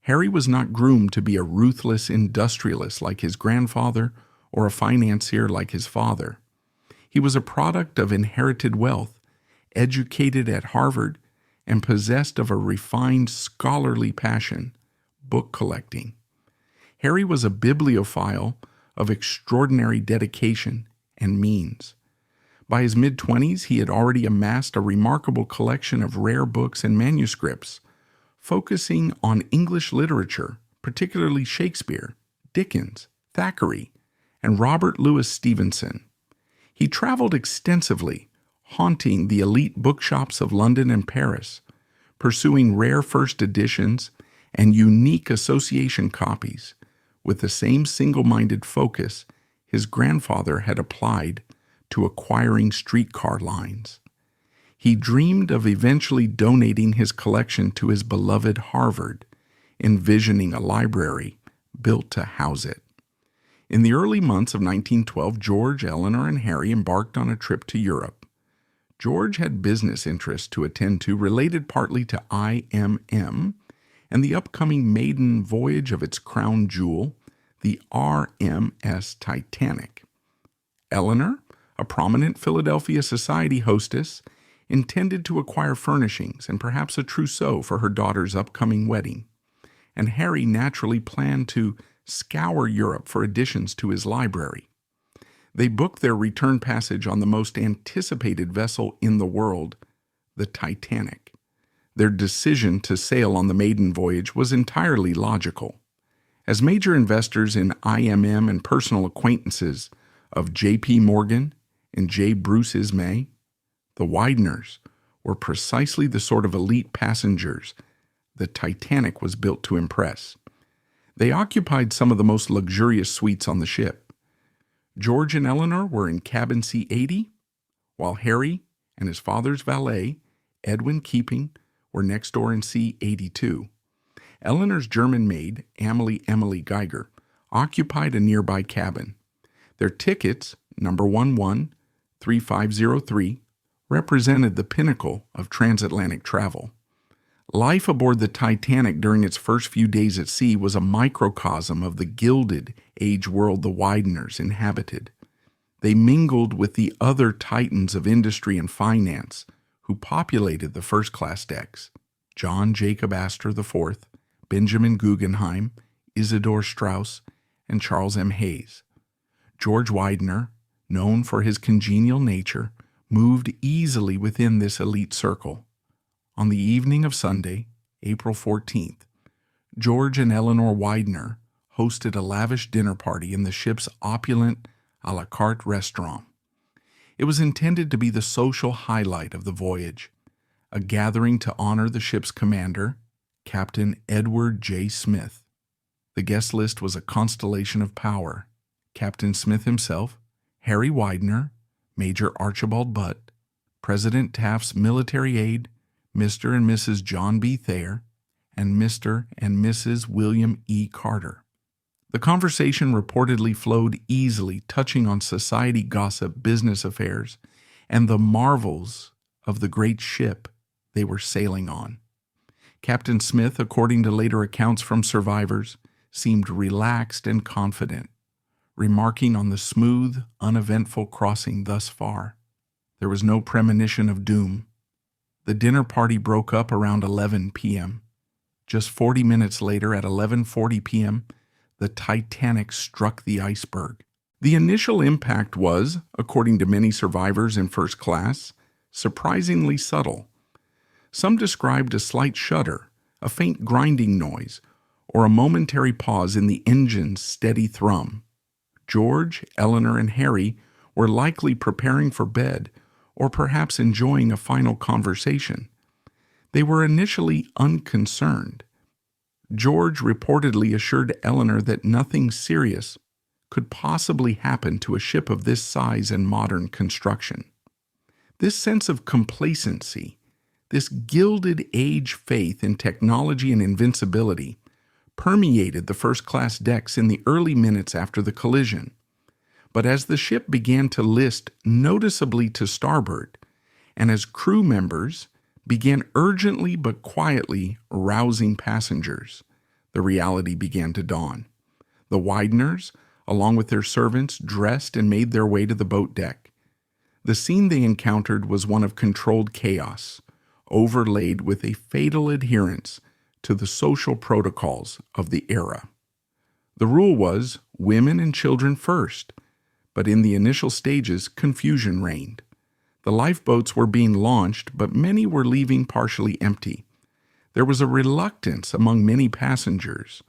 Harry was not groomed to be a ruthless industrialist like his grandfather or a financier like his father. He was a product of inherited wealth, educated at Harvard, and possessed of a refined scholarly passion, book collecting. Harry was a bibliophile of extraordinary dedication and means. By his mid-20s, he had already amassed a remarkable collection of rare books and manuscripts, focusing on English literature, particularly Shakespeare, Dickens, Thackeray, and Robert Louis Stevenson. He traveled extensively, haunting the elite bookshops of London and Paris, pursuing rare first editions and unique association copies with the same single-minded focus his grandfather had applied to acquiring streetcar lines. He dreamed of eventually donating his collection to his beloved Harvard, envisioning a library built to house it. In the early months of 1912, George, Eleanor, and Harry embarked on a trip to Europe. George had business interests to attend to related partly to IMM and the upcoming maiden voyage of its crown jewel, the RMS Titanic. Eleanor, a prominent Philadelphia society hostess, intended to acquire furnishings and perhaps a trousseau for her daughter's upcoming wedding, and Harry naturally planned to scour Europe for additions to his library. They booked their return passage on the most anticipated vessel in the world, the Titanic. Their decision to sail on the maiden voyage was entirely logical. As major investors in IMM and personal acquaintances of J.P. Morgan and J. Bruce Ismay, the Wideners were precisely the sort of elite passengers the Titanic was built to impress. They occupied some of the most luxurious suites on the ship. George and Eleanor were in cabin C-80, while Harry and his father's valet, Edwin Keeping, were next door in C-82. Eleanor's German maid, Emily Geiger, occupied a nearby cabin. Their tickets, number 113503, represented the pinnacle of transatlantic travel. Life aboard the Titanic during its first few days at sea was a microcosm of the Gilded Age world the Wideners inhabited. They mingled with the other titans of industry and finance who populated the first-class decks: John Jacob Astor IV, Benjamin Guggenheim, Isidor Straus, and Charles M. Hayes. George Widener, known for his congenial nature, moved easily within this elite circle. On the evening of Sunday, April 14th, George and Eleanor Widener hosted a lavish dinner party in the ship's opulent a la carte restaurant. It was intended to be the social highlight of the voyage, a gathering to honor the ship's commander, Captain Edward J. Smith. The guest list was a constellation of power: Captain Smith himself, Harry Widener, Major Archibald Butt, President Taft's military aide, Mr. and Mrs. John B. Thayer, and Mr. and Mrs. William E. Carter. The conversation reportedly flowed easily, touching on society gossip, business affairs, and the marvels of the great ship they were sailing on. Captain Smith, according to later accounts from survivors, seemed relaxed and confident, remarking on the smooth, uneventful crossing thus far. There was no premonition of doom. The dinner party broke up around 11 p.m. Just 40 minutes later, at 11:40 p.m., the Titanic struck the iceberg. The initial impact was, according to many survivors in first class, surprisingly subtle. Some described a slight shudder, a faint grinding noise, or a momentary pause in the engine's steady thrum. George, Eleanor, and Harry were likely preparing for bed or perhaps enjoying a final conversation. They were initially unconcerned. George reportedly assured Eleanor that nothing serious could possibly happen to a ship of this size and modern construction. This sense of complacency, this Gilded Age faith in technology and invincibility, permeated the first-class decks in the early minutes after the collision. But as the ship began to list noticeably to starboard, and as crew members began urgently but quietly rousing passengers, the reality began to dawn. The Wideners, along with their servants, dressed and made their way to the boat deck. The scene they encountered was one of controlled chaos, overlaid with a fatal adherence to the social protocols of the era. The rule was women and children first, but in the initial stages, confusion reigned. The lifeboats were being launched, but many were leaving partially empty. There was a reluctance among many passengers,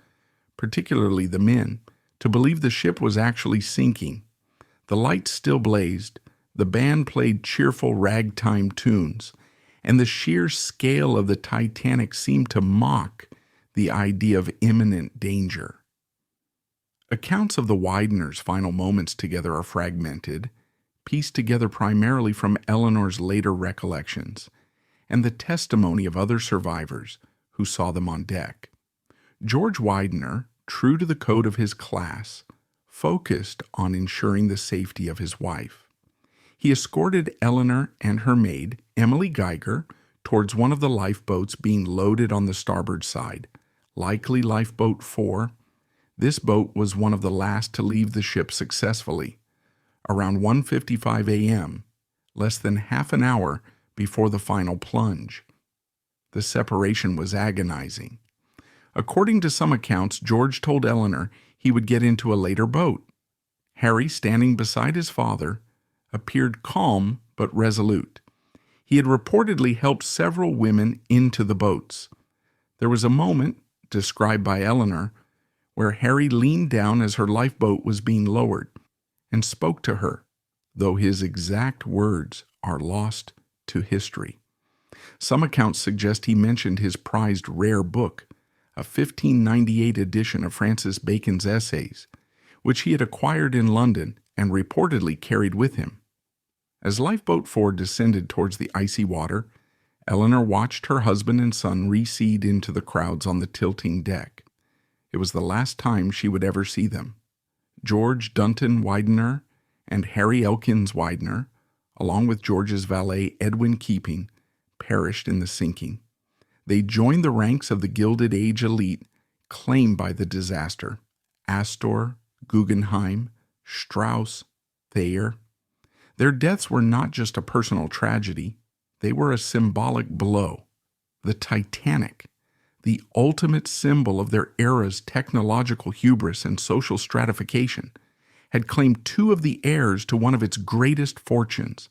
particularly the men, to believe the ship was actually sinking. The lights still blazed, the band played cheerful ragtime tunes, and the sheer scale of the Titanic seemed to mock the idea of imminent danger. Accounts of the Wideners' final moments together are fragmented, pieced together primarily from Eleanor's later recollections, and the testimony of other survivors who saw them on deck. George Widener, true to the code of his class, focused on ensuring the safety of his wife. He escorted Eleanor and her maid, Emily Geiger, towards one of the lifeboats being loaded on the starboard side, likely Lifeboat 4. This boat was one of the last to leave the ship successfully. Around 1:55 a.m., less than half an hour before the final plunge. The separation was agonizing. According to some accounts, George told Eleanor he would get into a later boat. Harry, standing beside his father, appeared calm but resolute. He had reportedly helped several women into the boats. There was a moment, described by Eleanor, where Harry leaned down as her lifeboat was being lowered and spoke to her, though his exact words are lost to history. Some accounts suggest he mentioned his prized rare book, a 1598 edition of Francis Bacon's essays, which he had acquired in London and reportedly carried with him. As Lifeboat 4 descended towards the icy water, Eleanor watched her husband and son recede into the crowds on the tilting deck. It was the last time she would ever see them. George Dunton Widener and Harry Elkins Widener, along with George's valet Edwin Keeping, perished in the sinking. They joined the ranks of the Gilded Age elite claimed by the disaster: Astor, Guggenheim, Strauss, Thayer. Their deaths were not just a personal tragedy, they were a symbolic blow. The Titanic, the ultimate symbol of their era's technological hubris and social stratification, had claimed two of the heirs to one of its greatest fortunes.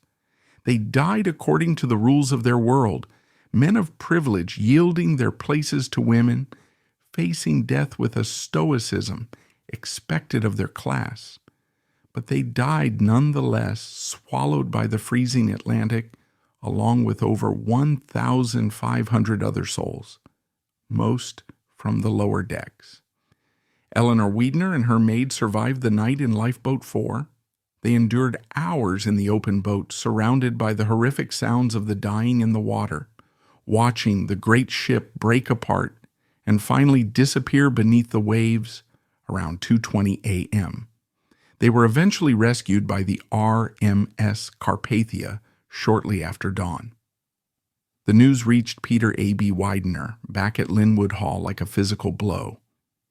They died according to the rules of their world, men of privilege yielding their places to women, facing death with a stoicism expected of their class. But they died nonetheless, swallowed by the freezing Atlantic, along with over 1,500 other souls, most from the lower decks. Eleanor Widener and her maid survived the night in Lifeboat 4. They endured hours in the open boat, surrounded by the horrific sounds of the dying in the water, watching the great ship break apart and finally disappear beneath the waves around 2:20 a.m. They were eventually rescued by the RMS Carpathia shortly after dawn. The news reached Peter A.B. Widener back at Lynnewood Hall like a physical blow.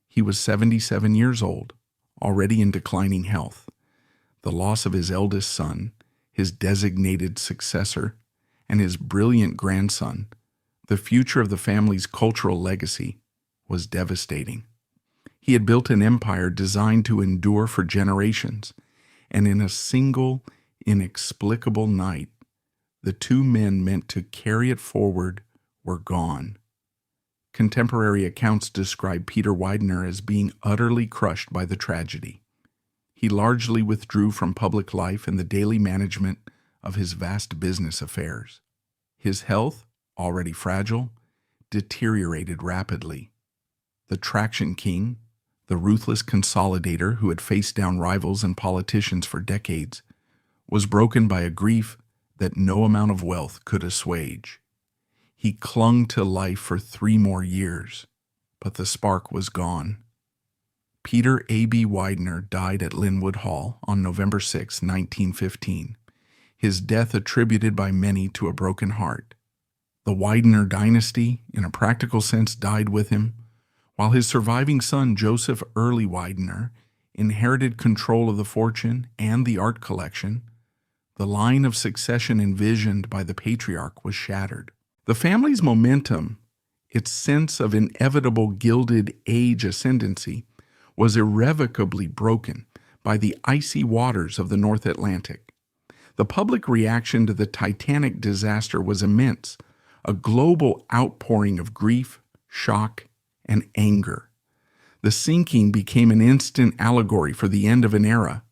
He was 77 years old, already in declining health. The loss of his eldest son, his designated successor, and his brilliant grandson, the future of the family's cultural legacy, was devastating. He had built an empire designed to endure for generations, and in a single, inexplicable night, the two men meant to carry it forward were gone. Contemporary accounts describe Peter Widener as being utterly crushed by the tragedy. He largely withdrew from public life and the daily management of his vast business affairs. His health, already fragile, deteriorated rapidly. The traction king, the ruthless consolidator who had faced down rivals and politicians for decades, was broken by a grief that no amount of wealth could assuage. He clung to life for 3 more years, but the spark was gone. Peter A.B. Widener died at Lynnewood Hall on November 6, 1915, his death attributed by many to a broken heart. The Widener dynasty, in a practical sense, died with him, while his surviving son, Joseph Early Widener, inherited control of the fortune and the art collection. The line of succession envisioned by the patriarch was shattered. The family's momentum, its sense of inevitable Gilded Age ascendancy, was irrevocably broken by the icy waters of the North Atlantic. The public reaction to the Titanic disaster was immense, a global outpouring of grief, shock, and anger. The sinking became an instant allegory for the end of an era,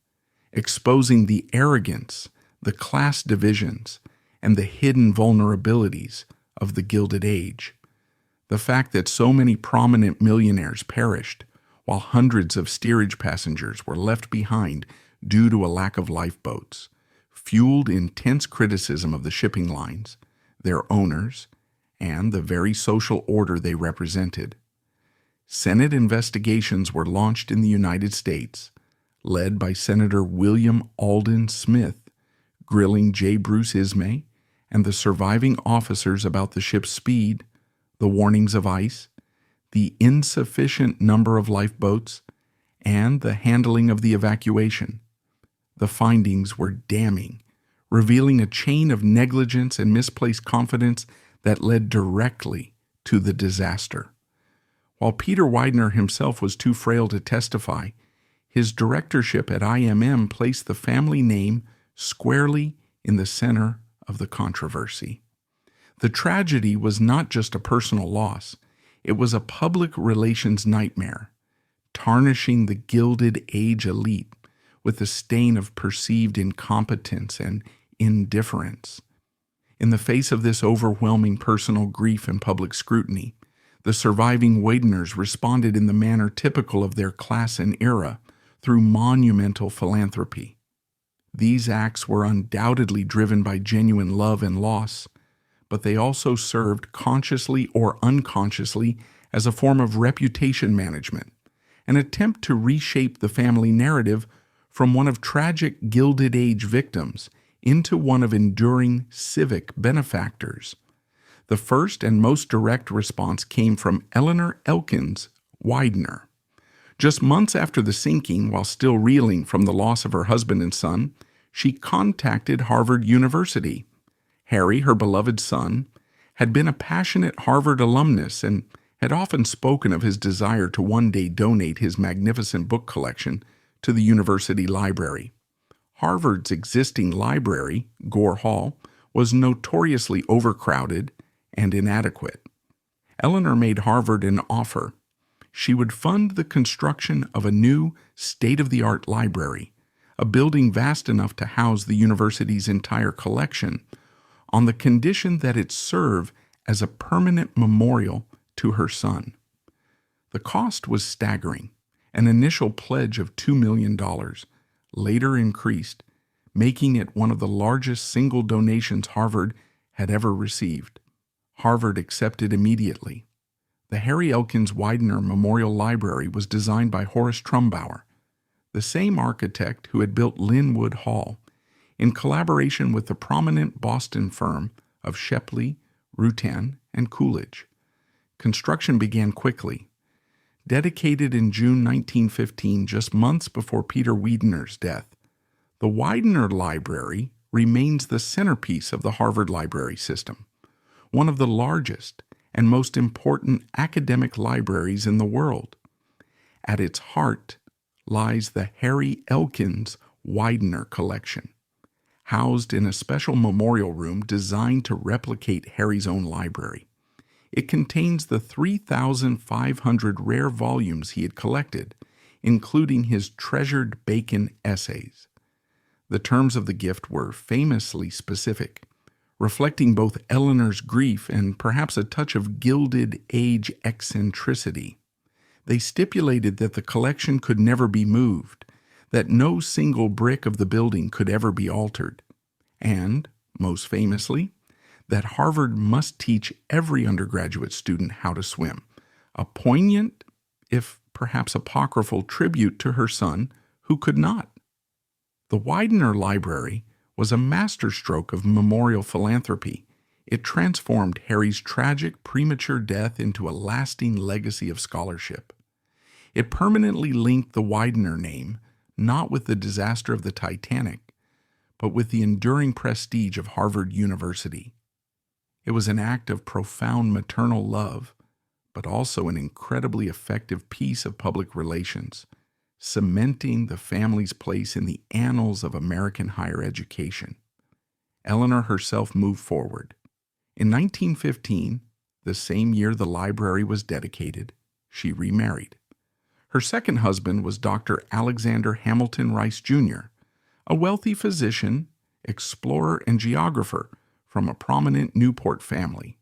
exposing the arrogance, the class divisions, and the hidden vulnerabilities of the Gilded Age. The fact that so many prominent millionaires perished, while hundreds of steerage passengers were left behind due to a lack of lifeboats, fueled intense criticism of the shipping lines, their owners, and the very social order they represented. Senate investigations were launched in the United States, led by Senator William Alden Smith, grilling J. Bruce Ismay and the surviving officers about the ship's speed, the warnings of ice, the insufficient number of lifeboats, and the handling of the evacuation. The findings were damning, revealing a chain of negligence and misplaced confidence that led directly to the disaster. While Peter Widener himself was too frail to testify, his directorship at IMM placed the family name squarely in the center of the controversy. The tragedy was not just a personal loss, it was a public relations nightmare, tarnishing the Gilded Age elite with a stain of perceived incompetence and indifference. In the face of this overwhelming personal grief and public scrutiny, the surviving Wideners responded in the manner typical of their class and era, through monumental philanthropy. These acts were undoubtedly driven by genuine love and loss, but they also served consciously or unconsciously as a form of reputation management, an attempt to reshape the family narrative from one of tragic Gilded Age victims into one of enduring civic benefactors. The first and most direct response came from Eleanor Elkins Widener. Just months after the sinking, while still reeling from the loss of her husband and son, she contacted Harvard University. Harry, her beloved son, had been a passionate Harvard alumnus and had often spoken of his desire to one day donate his magnificent book collection to the university library. Harvard's existing library, Gore Hall, was notoriously overcrowded and inadequate. Eleanor made Harvard an offer. She would fund the construction of a new, state-of-the-art library, a building vast enough to house the university's entire collection, on the condition that it serve as a permanent memorial to her son. The cost was staggering, an initial pledge of $2 million, later increased, making it one of the largest single donations Harvard had ever received. Harvard accepted immediately. The Harry Elkins Widener Memorial Library was designed by Horace Trumbauer, the same architect who had built Lynnewood Hall, in collaboration with the prominent Boston firm of Shepley, Rutan, and Coolidge. Construction began quickly. Dedicated in June 1915, just months before Peter Widener's death, the Widener Library remains the centerpiece of the Harvard library system, one of the largest and most important academic libraries in the world. At its heart lies the Harry Elkins Widener collection, housed in a special memorial room designed to replicate Harry's own library. It contains the 3,500 rare volumes he had collected, including his treasured Bacon essays. The terms of the gift were famously specific, reflecting both Eleanor's grief and perhaps a touch of Gilded Age eccentricity. They stipulated that the collection could never be moved, that no single brick of the building could ever be altered, and, most famously, that Harvard must teach every undergraduate student how to swim, a poignant, if perhaps apocryphal, tribute to her son, who could not. The Widener Library was a masterstroke of memorial philanthropy. It transformed Harry's tragic premature death into a lasting legacy of scholarship. It permanently linked the Widener name not with the disaster of the Titanic, but with the enduring prestige of Harvard University. It was an act of profound maternal love, but also an incredibly effective piece of public relations, cementing the family's place in the annals of American higher education. Eleanor herself moved forward. In 1915, the same year the library was dedicated, she remarried. Her second husband was Dr. Alexander Hamilton Rice, Jr., a wealthy physician, explorer, and geographer from a prominent Newport family.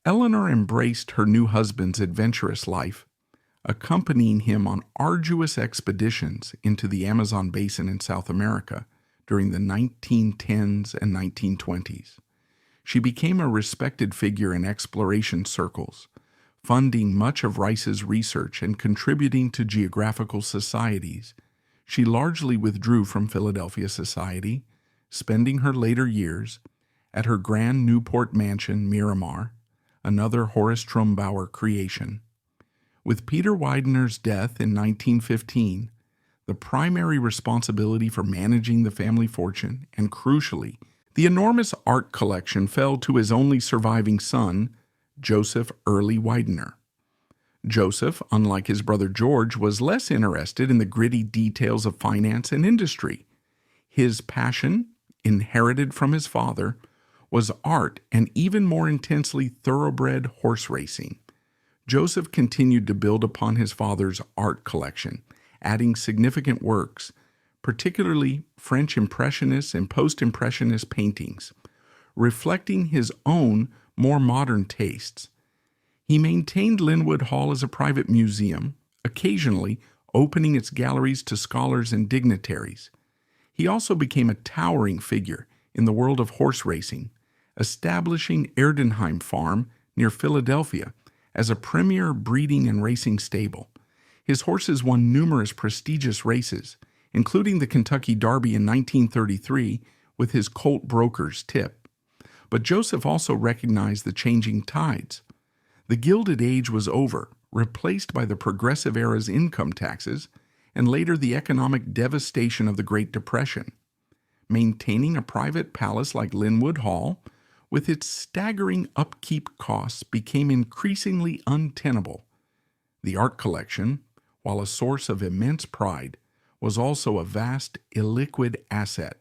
Eleanor embraced her new husband's adventurous life, accompanying him on arduous expeditions into the Amazon basin in South America during the 1910s and 1920s. She became a respected figure in exploration circles, funding much of Rice's research and contributing to geographical societies. She largely withdrew from Philadelphia society, spending her later years at her grand Newport mansion, Miramar, another Horace Trumbauer creation. With Peter Widener's death in 1915, the primary responsibility for managing the family fortune, and crucially, the enormous art collection, fell to his only surviving son, Joseph Early Widener. Joseph, unlike his brother George, was less interested in the gritty details of finance and industry. His passion, inherited from his father, was art and even more intensely thoroughbred horse racing. Joseph continued to build upon his father's art collection, adding significant works, particularly French Impressionist and Post-Impressionist paintings, reflecting his own more modern tastes. He maintained Lynnewood Hall as a private museum, occasionally opening its galleries to scholars and dignitaries. He also became a towering figure in the world of horse racing, establishing Erdenheim Farm near Philadelphia as a premier breeding and racing stable. His horses won numerous prestigious races, including the Kentucky Derby in 1933 with his colt Broker's Tip. But Joseph also recognized the changing tides. The Gilded Age was over, replaced by the Progressive era's income taxes, and later the economic devastation of the Great Depression. Maintaining a private palace like Lynnewood Hall, with its staggering upkeep costs, became increasingly untenable. The art collection, while a source of immense pride, was also a vast illiquid asset.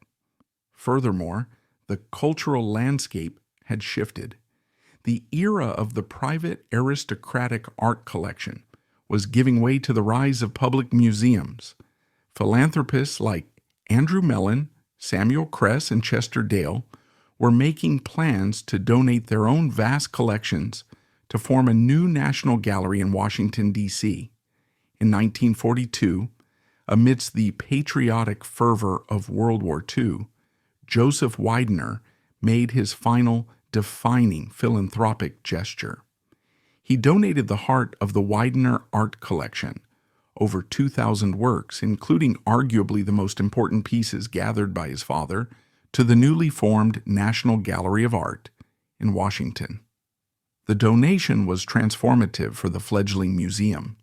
Furthermore, the cultural landscape had shifted. The era of the private aristocratic art collection was giving way to the rise of public museums. Philanthropists like Andrew Mellon, Samuel Kress, and Chester Dale were making plans to donate their own vast collections to form a new national gallery in Washington, D.C. In 1942, amidst the patriotic fervor of World War II, Joseph Widener made his final defining philanthropic gesture. He donated the heart of the Widener art collection, over 2,000 works, including arguably the most important pieces gathered by his father, to the newly formed National Gallery of Art in Washington. The donation was transformative for the fledgling museum.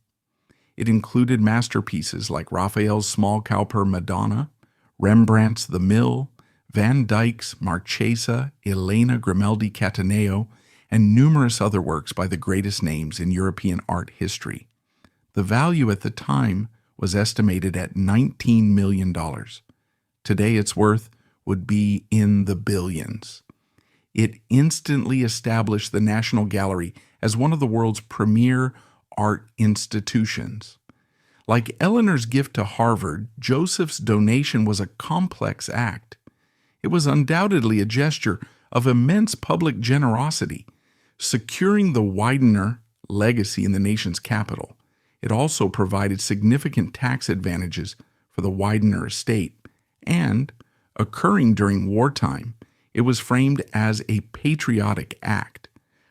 It included masterpieces like Raphael's Small Cowper Madonna, Rembrandt's The Mill, Van Dyck's Marchesa, Elena Grimaldi Cataneo, and numerous other works by the greatest names in European art history. The value at the time was estimated at $19 million. Today its worth would be in the billions. It instantly established the National Gallery as one of the world's premier art institutions. Like Eleanor's gift to Harvard, Joseph's donation was a complex act. It was undoubtedly a gesture of immense public generosity, securing the Widener legacy in the nation's capital. It also provided significant tax advantages for the Widener estate, and, occurring during wartime, it was framed as a patriotic act,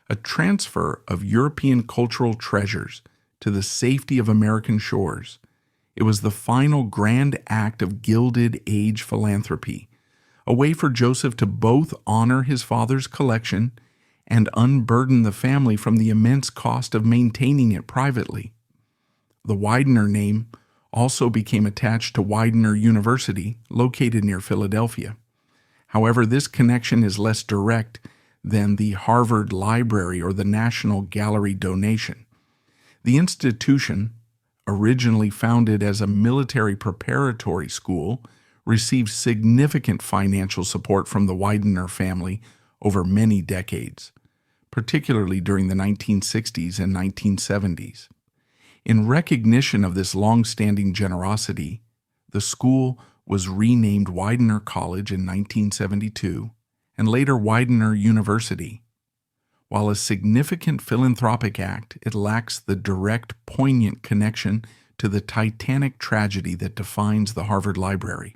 a transfer of European cultural treasures to the safety of American shores. It was the final grand act of Gilded Age philanthropy, a way for Joseph to both honor his father's collection and unburden the family from the immense cost of maintaining it privately. The Widener name also became attached to Widener University, located near Philadelphia. However, this connection is less direct than the Harvard Library or the National Gallery donation. The institution, originally founded as a military preparatory school, received significant financial support from the Widener family over many decades, particularly during the 1960s and 1970s. In recognition of this long-standing generosity, the school was renamed Widener College in 1972 and later Widener University. While a significant philanthropic act, it lacks the direct, poignant connection to the Titanic tragedy that defines the Harvard Library.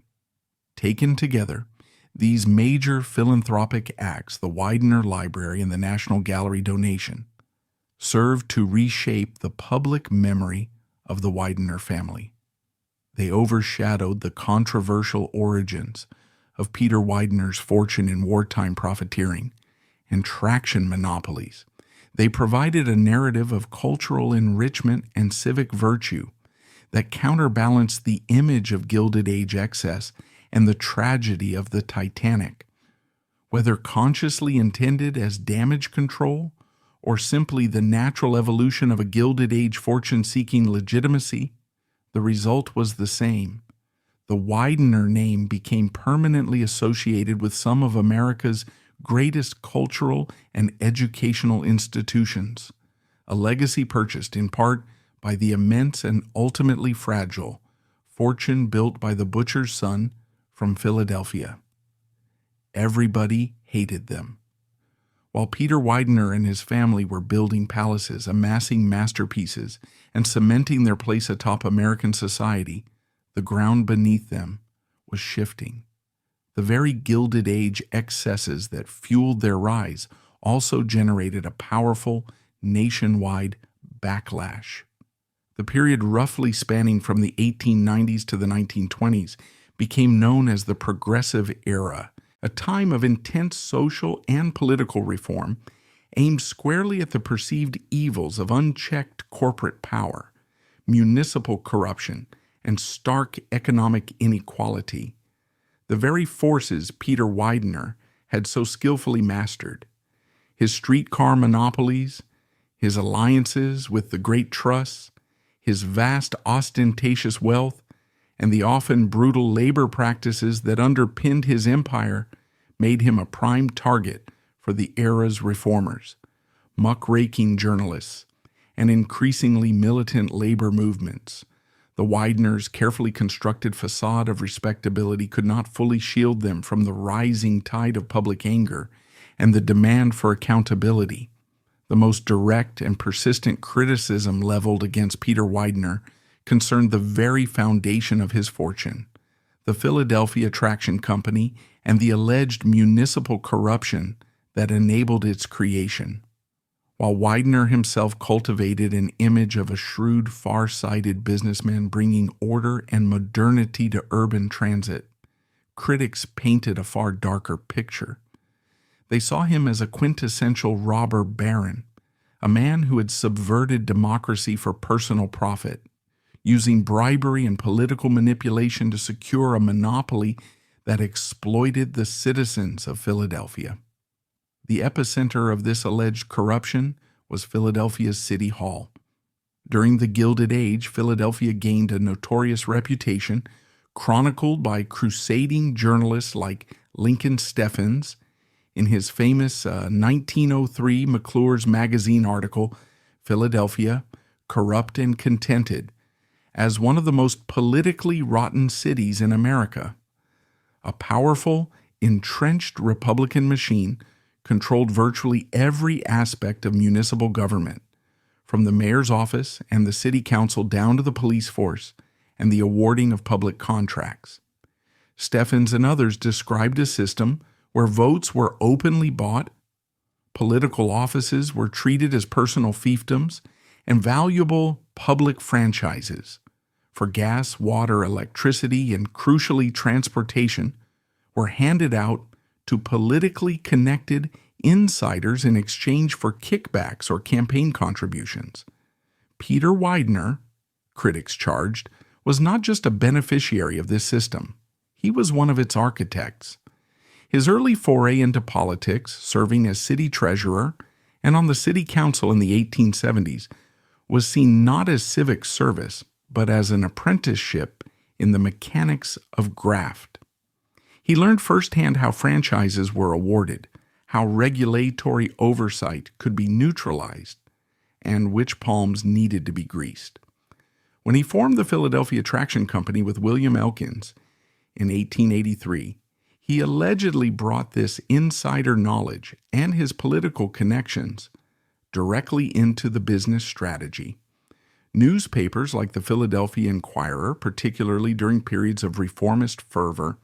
Taken together, these major philanthropic acts, the Widener Library and the National Gallery donation, served to reshape the public memory of the Widener family. They overshadowed the controversial origins of Peter Widener's fortune in wartime profiteering and traction monopolies. They provided a narrative of cultural enrichment and civic virtue that counterbalanced the image of Gilded Age excess and the tragedy of the Titanic. Whether consciously intended as damage control or simply the natural evolution of a Gilded Age fortune-seeking legitimacy, the result was the same. The Widener name became permanently associated with some of America's greatest cultural and educational institutions, a legacy purchased in part by the immense and ultimately fragile fortune built by the butcher's son from Philadelphia. Everybody hated them. While Peter Widener and his family were building palaces, amassing masterpieces, and cementing their place atop American society, the ground beneath them was shifting. The very Gilded Age excesses that fueled their rise also generated a powerful nationwide backlash. The period roughly spanning from the 1890s to the 1920s became known as the Progressive Era, a time of intense social and political reform aimed squarely at the perceived evils of unchecked corporate power, municipal corruption, and stark economic inequality, the very forces Peter Widener had so skillfully mastered. His streetcar monopolies, his alliances with the great trusts, his vast ostentatious wealth, and the often brutal labor practices that underpinned his empire made him a prime target for the era's reformers, muckraking journalists, and increasingly militant labor movements. The Wideners' carefully constructed facade of respectability could not fully shield them from the rising tide of public anger and the demand for accountability. The most direct and persistent criticism leveled against Peter Widener concerned the very foundation of his fortune, the Philadelphia Traction Company, and the alleged municipal corruption that enabled its creation. While Widener himself cultivated an image of a shrewd, far-sighted businessman bringing order and modernity to urban transit, critics painted a far darker picture. They saw him as a quintessential robber baron, a man who had subverted democracy for personal profit, using bribery and political manipulation to secure a monopoly that exploited the citizens of Philadelphia. The epicenter of this alleged corruption was Philadelphia's City Hall. During the Gilded Age, Philadelphia gained a notorious reputation, chronicled by crusading journalists like Lincoln Steffens in his famous 1903 McClure's Magazine article, Philadelphia, Corrupt and Contented, as one of the most politically rotten cities in America. A powerful, entrenched Republican machine controlled virtually every aspect of municipal government, from the mayor's office and the city council down to the police force and the awarding of public contracts. Steffens and others described a system where votes were openly bought, political offices were treated as personal fiefdoms, and valuable public franchises for gas, water, electricity, and crucially transportation were handed out to politically connected insiders in exchange for kickbacks or campaign contributions. Peter Widener, critics charged, was not just a beneficiary of this system. He was one of its architects. His early foray into politics, serving as city treasurer and on the city council in the 1870s, was seen not as civic service, but as an apprenticeship in the mechanics of graft. He learned firsthand how franchises were awarded, how regulatory oversight could be neutralized, and which palms needed to be greased. When he formed the Philadelphia Traction Company with William Elkins in 1883, he allegedly brought this insider knowledge and his political connections directly into the business strategy. Newspapers like the Philadelphia Inquirer, particularly during periods of reformist fervor,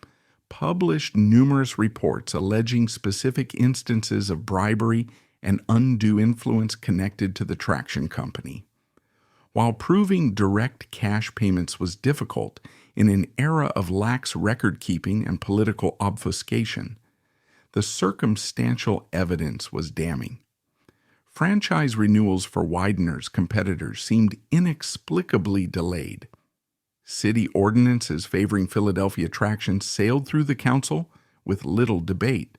published numerous reports alleging specific instances of bribery and undue influence connected to the traction company. While proving direct cash payments was difficult in an era of lax record-keeping and political obfuscation, the circumstantial evidence was damning. Franchise renewals for Widener's competitors seemed inexplicably delayed. City ordinances favoring Philadelphia Traction sailed through the council with little debate.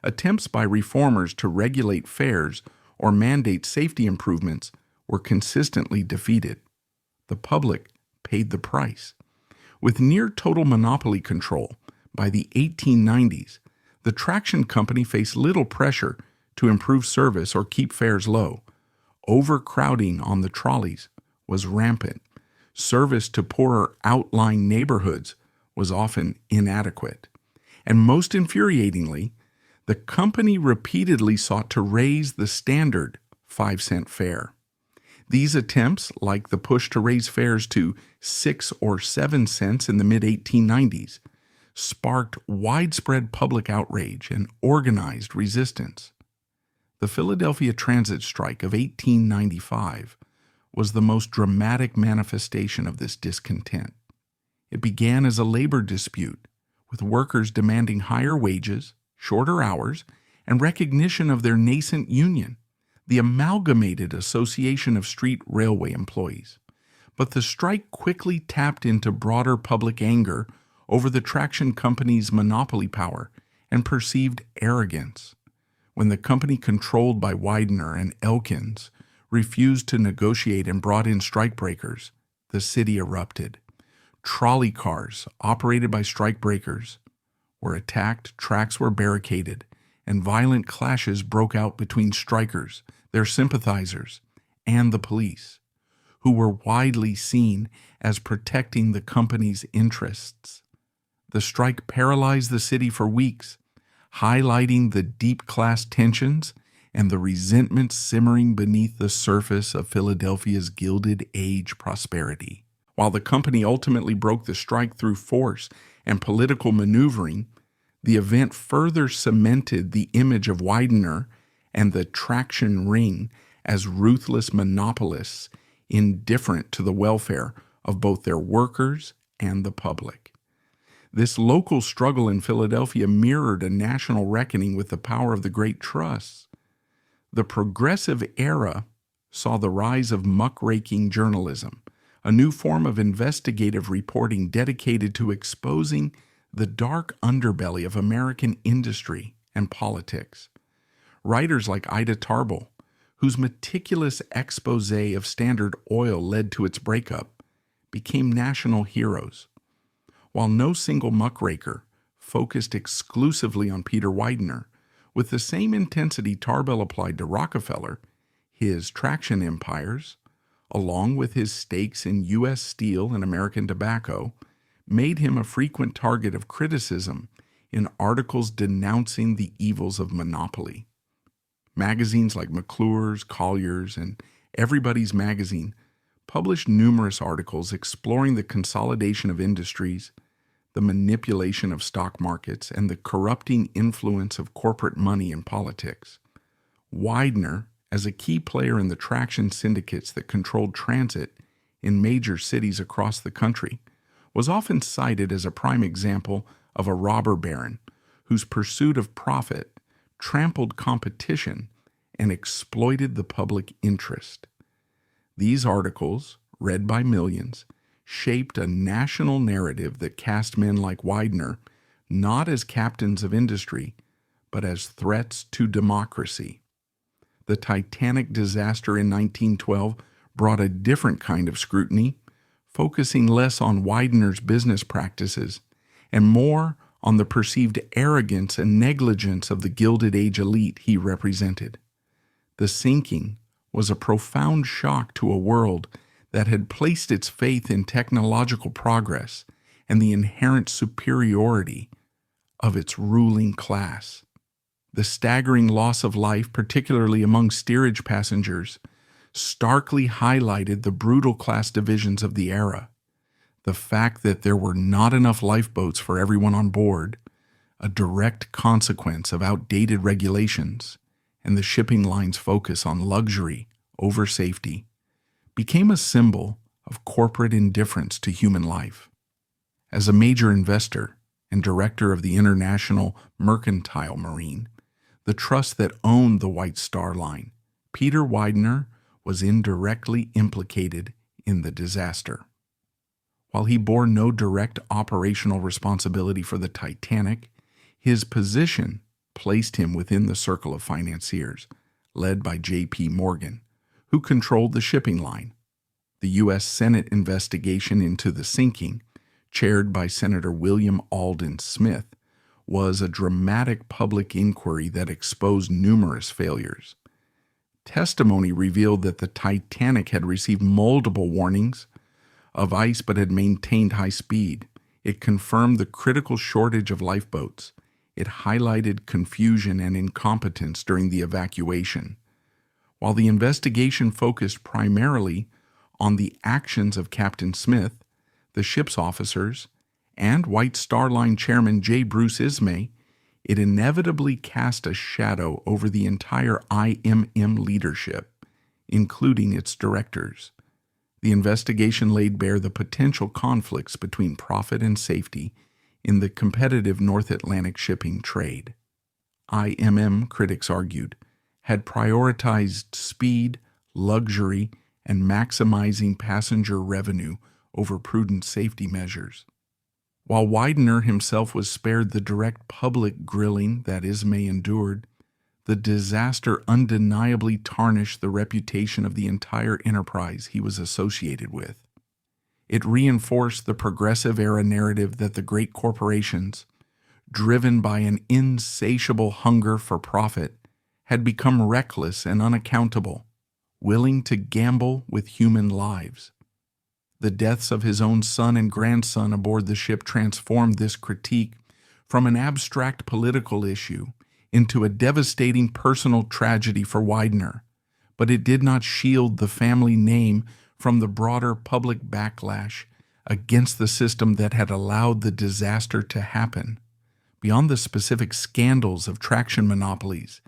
Attempts by reformers to regulate fares or mandate safety improvements were consistently defeated. The public paid the price. With near total monopoly control by the 1890s, the traction company faced little pressure to improve service or keep fares low. Overcrowding on the trolleys was rampant. Service to poorer outlying neighborhoods was often inadequate. And most infuriatingly, the company repeatedly sought to raise the standard 5-cent fare. These attempts, like the push to raise fares to 6 or 7 cents in the mid-1890s, sparked widespread public outrage and organized resistance. The Philadelphia Transit Strike of 1895 was the most dramatic manifestation of this discontent. It began as a labor dispute, with workers demanding higher wages, shorter hours, and recognition of their nascent union, the Amalgamated Association of Street Railway Employees. But the strike quickly tapped into broader public anger over the traction company's monopoly power and perceived arrogance. When the company controlled by Widener and Elkins refused to negotiate and brought in strikebreakers, the city erupted. Trolley cars, operated by strikebreakers, were attacked, tracks were barricaded, and violent clashes broke out between strikers, their sympathizers, and the police, who were widely seen as protecting the company's interests. The strike paralyzed the city for weeks, highlighting the deep class tensions and the resentment simmering beneath the surface of Philadelphia's Gilded Age prosperity. While the company ultimately broke the strike through force and political maneuvering, the event further cemented the image of Widener and the traction ring as ruthless monopolists, indifferent to the welfare of both their workers and the public. This local struggle in Philadelphia mirrored a national reckoning with the power of the great trusts. The progressive era saw the rise of muckraking journalism, a new form of investigative reporting dedicated to exposing the dark underbelly of American industry and politics. Writers like Ida Tarbell, whose meticulous expose of Standard Oil led to its breakup, became national heroes. while no single muckraker focused exclusively on Peter Widener. With the same intensity Tarbell applied to Rockefeller, his traction empires, along with his stakes in U.S. steel and American tobacco, made him a frequent target of criticism in articles denouncing the evils of monopoly. Magazines like McClure's, Collier's, and Everybody's Magazine published numerous articles exploring the consolidation of industries, the manipulation of stock markets, and the corrupting influence of corporate money in politics. Widener, as a key player in the traction syndicates that controlled transit in major cities across the country, was often cited as a prime example of a robber baron whose pursuit of profit trampled competition and exploited the public interest. These articles, read by millions, shaped a national narrative that cast men like Widener not as captains of industry, but as threats to democracy. The Titanic disaster in 1912 brought a different kind of scrutiny, focusing less on Widener's business practices and more on the perceived arrogance and negligence of the Gilded Age elite he represented. The sinking was a profound shock to a world that had placed its faith in technological progress and the inherent superiority of its ruling class. The staggering loss of life, particularly among steerage passengers, starkly highlighted the brutal class divisions of the era. The fact that there were not enough lifeboats for everyone on board, a direct consequence of outdated regulations, and the shipping line's focus on luxury over safety, became a symbol of corporate indifference to human life. As a major investor and director of the International Mercantile Marine, the trust that owned the White Star Line, Peter Widener was indirectly implicated in the disaster. While he bore no direct operational responsibility for the Titanic, his position placed him within the circle of financiers, led by J.P. Morgan, who controlled the shipping line. The U.S. Senate investigation into the sinking, chaired by Senator William Alden Smith, was a dramatic public inquiry that exposed numerous failures. Testimony revealed that the Titanic had received multiple warnings of ice but had maintained high speed. It confirmed the critical shortage of lifeboats. It highlighted confusion and incompetence during the evacuation. While the investigation focused primarily on the actions of Captain Smith, the ship's officers, and White Star Line Chairman J. Bruce Ismay, it inevitably cast a shadow over the entire IMM leadership, including its directors. The investigation laid bare the potential conflicts between profit and safety in the competitive North Atlantic shipping trade. IMM, critics argued, had prioritized speed, luxury, and maximizing passenger revenue over prudent safety measures. While Widener himself was spared the direct public grilling that Ismay endured, the disaster undeniably tarnished the reputation of the entire enterprise he was associated with. It reinforced the progressive era narrative that the great corporations, driven by an insatiable hunger for profit, had become reckless and unaccountable, willing to gamble with human lives. The deaths of his own son and grandson aboard the ship transformed this critique from an abstract political issue into a devastating personal tragedy for Widener, but it did not shield the family name from the broader public backlash against the system that had allowed the disaster to happen. Beyond the specific scandals of traction monopolies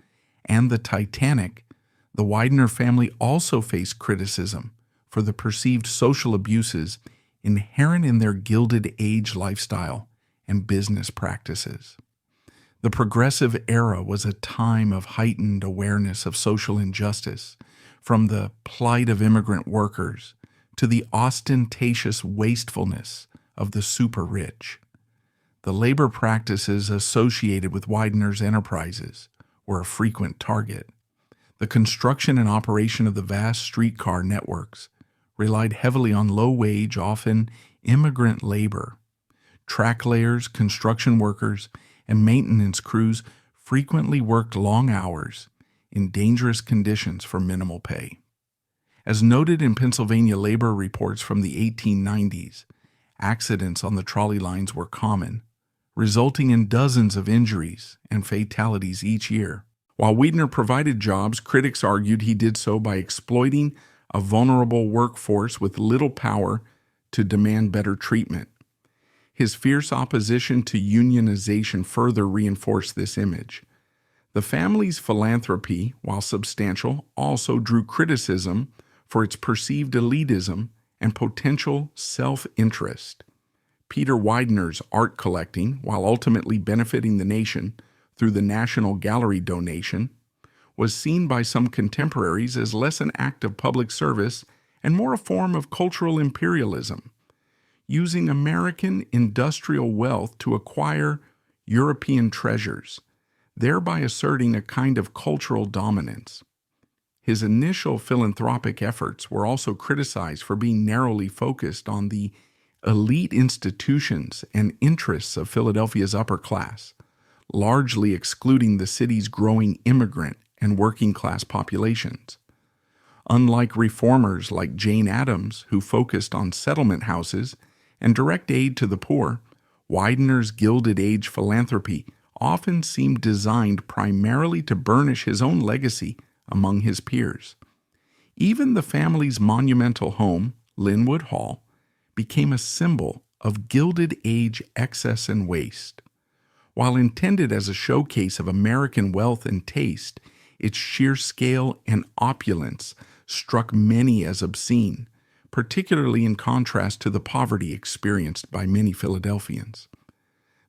and the Titanic, the Widener family also faced criticism for the perceived social abuses inherent in their Gilded Age lifestyle and business practices. The progressive era was a time of heightened awareness of social injustice, from the plight of immigrant workers to the ostentatious wastefulness of the super-rich. The labor practices associated with Widener's enterprises were a frequent target. The construction and operation of the vast streetcar networks relied heavily on low-wage, often immigrant labor. Track layers, construction workers, and maintenance crews frequently worked long hours in dangerous conditions for minimal pay. As noted in Pennsylvania labor reports from the 1890s, accidents on the trolley lines were common, resulting in dozens of injuries and fatalities each year. While Widener provided jobs, critics argued he did so by exploiting a vulnerable workforce with little power to demand better treatment. His fierce opposition to unionization further reinforced this image. The family's philanthropy, while substantial, also drew criticism for its perceived elitism and potential self-interest. Peter Widener's art collecting, while ultimately benefiting the nation through the National Gallery donation, was seen by some contemporaries as less an act of public service and more a form of cultural imperialism, using American industrial wealth to acquire European treasures, thereby asserting a kind of cultural dominance. His initial philanthropic efforts were also criticized for being narrowly focused on the elite institutions and interests of Philadelphia's upper class, largely excluding the city's growing immigrant and working-class populations. Unlike reformers like Jane Addams, who focused on settlement houses and direct aid to the poor, Widener's Gilded Age philanthropy often seemed designed primarily to burnish his own legacy among his peers. Even the family's monumental home, Lynnewood Hall, became a symbol of Gilded Age excess and waste. While intended as a showcase of American wealth and taste, its sheer scale and opulence struck many as obscene, particularly in contrast to the poverty experienced by many Philadelphians.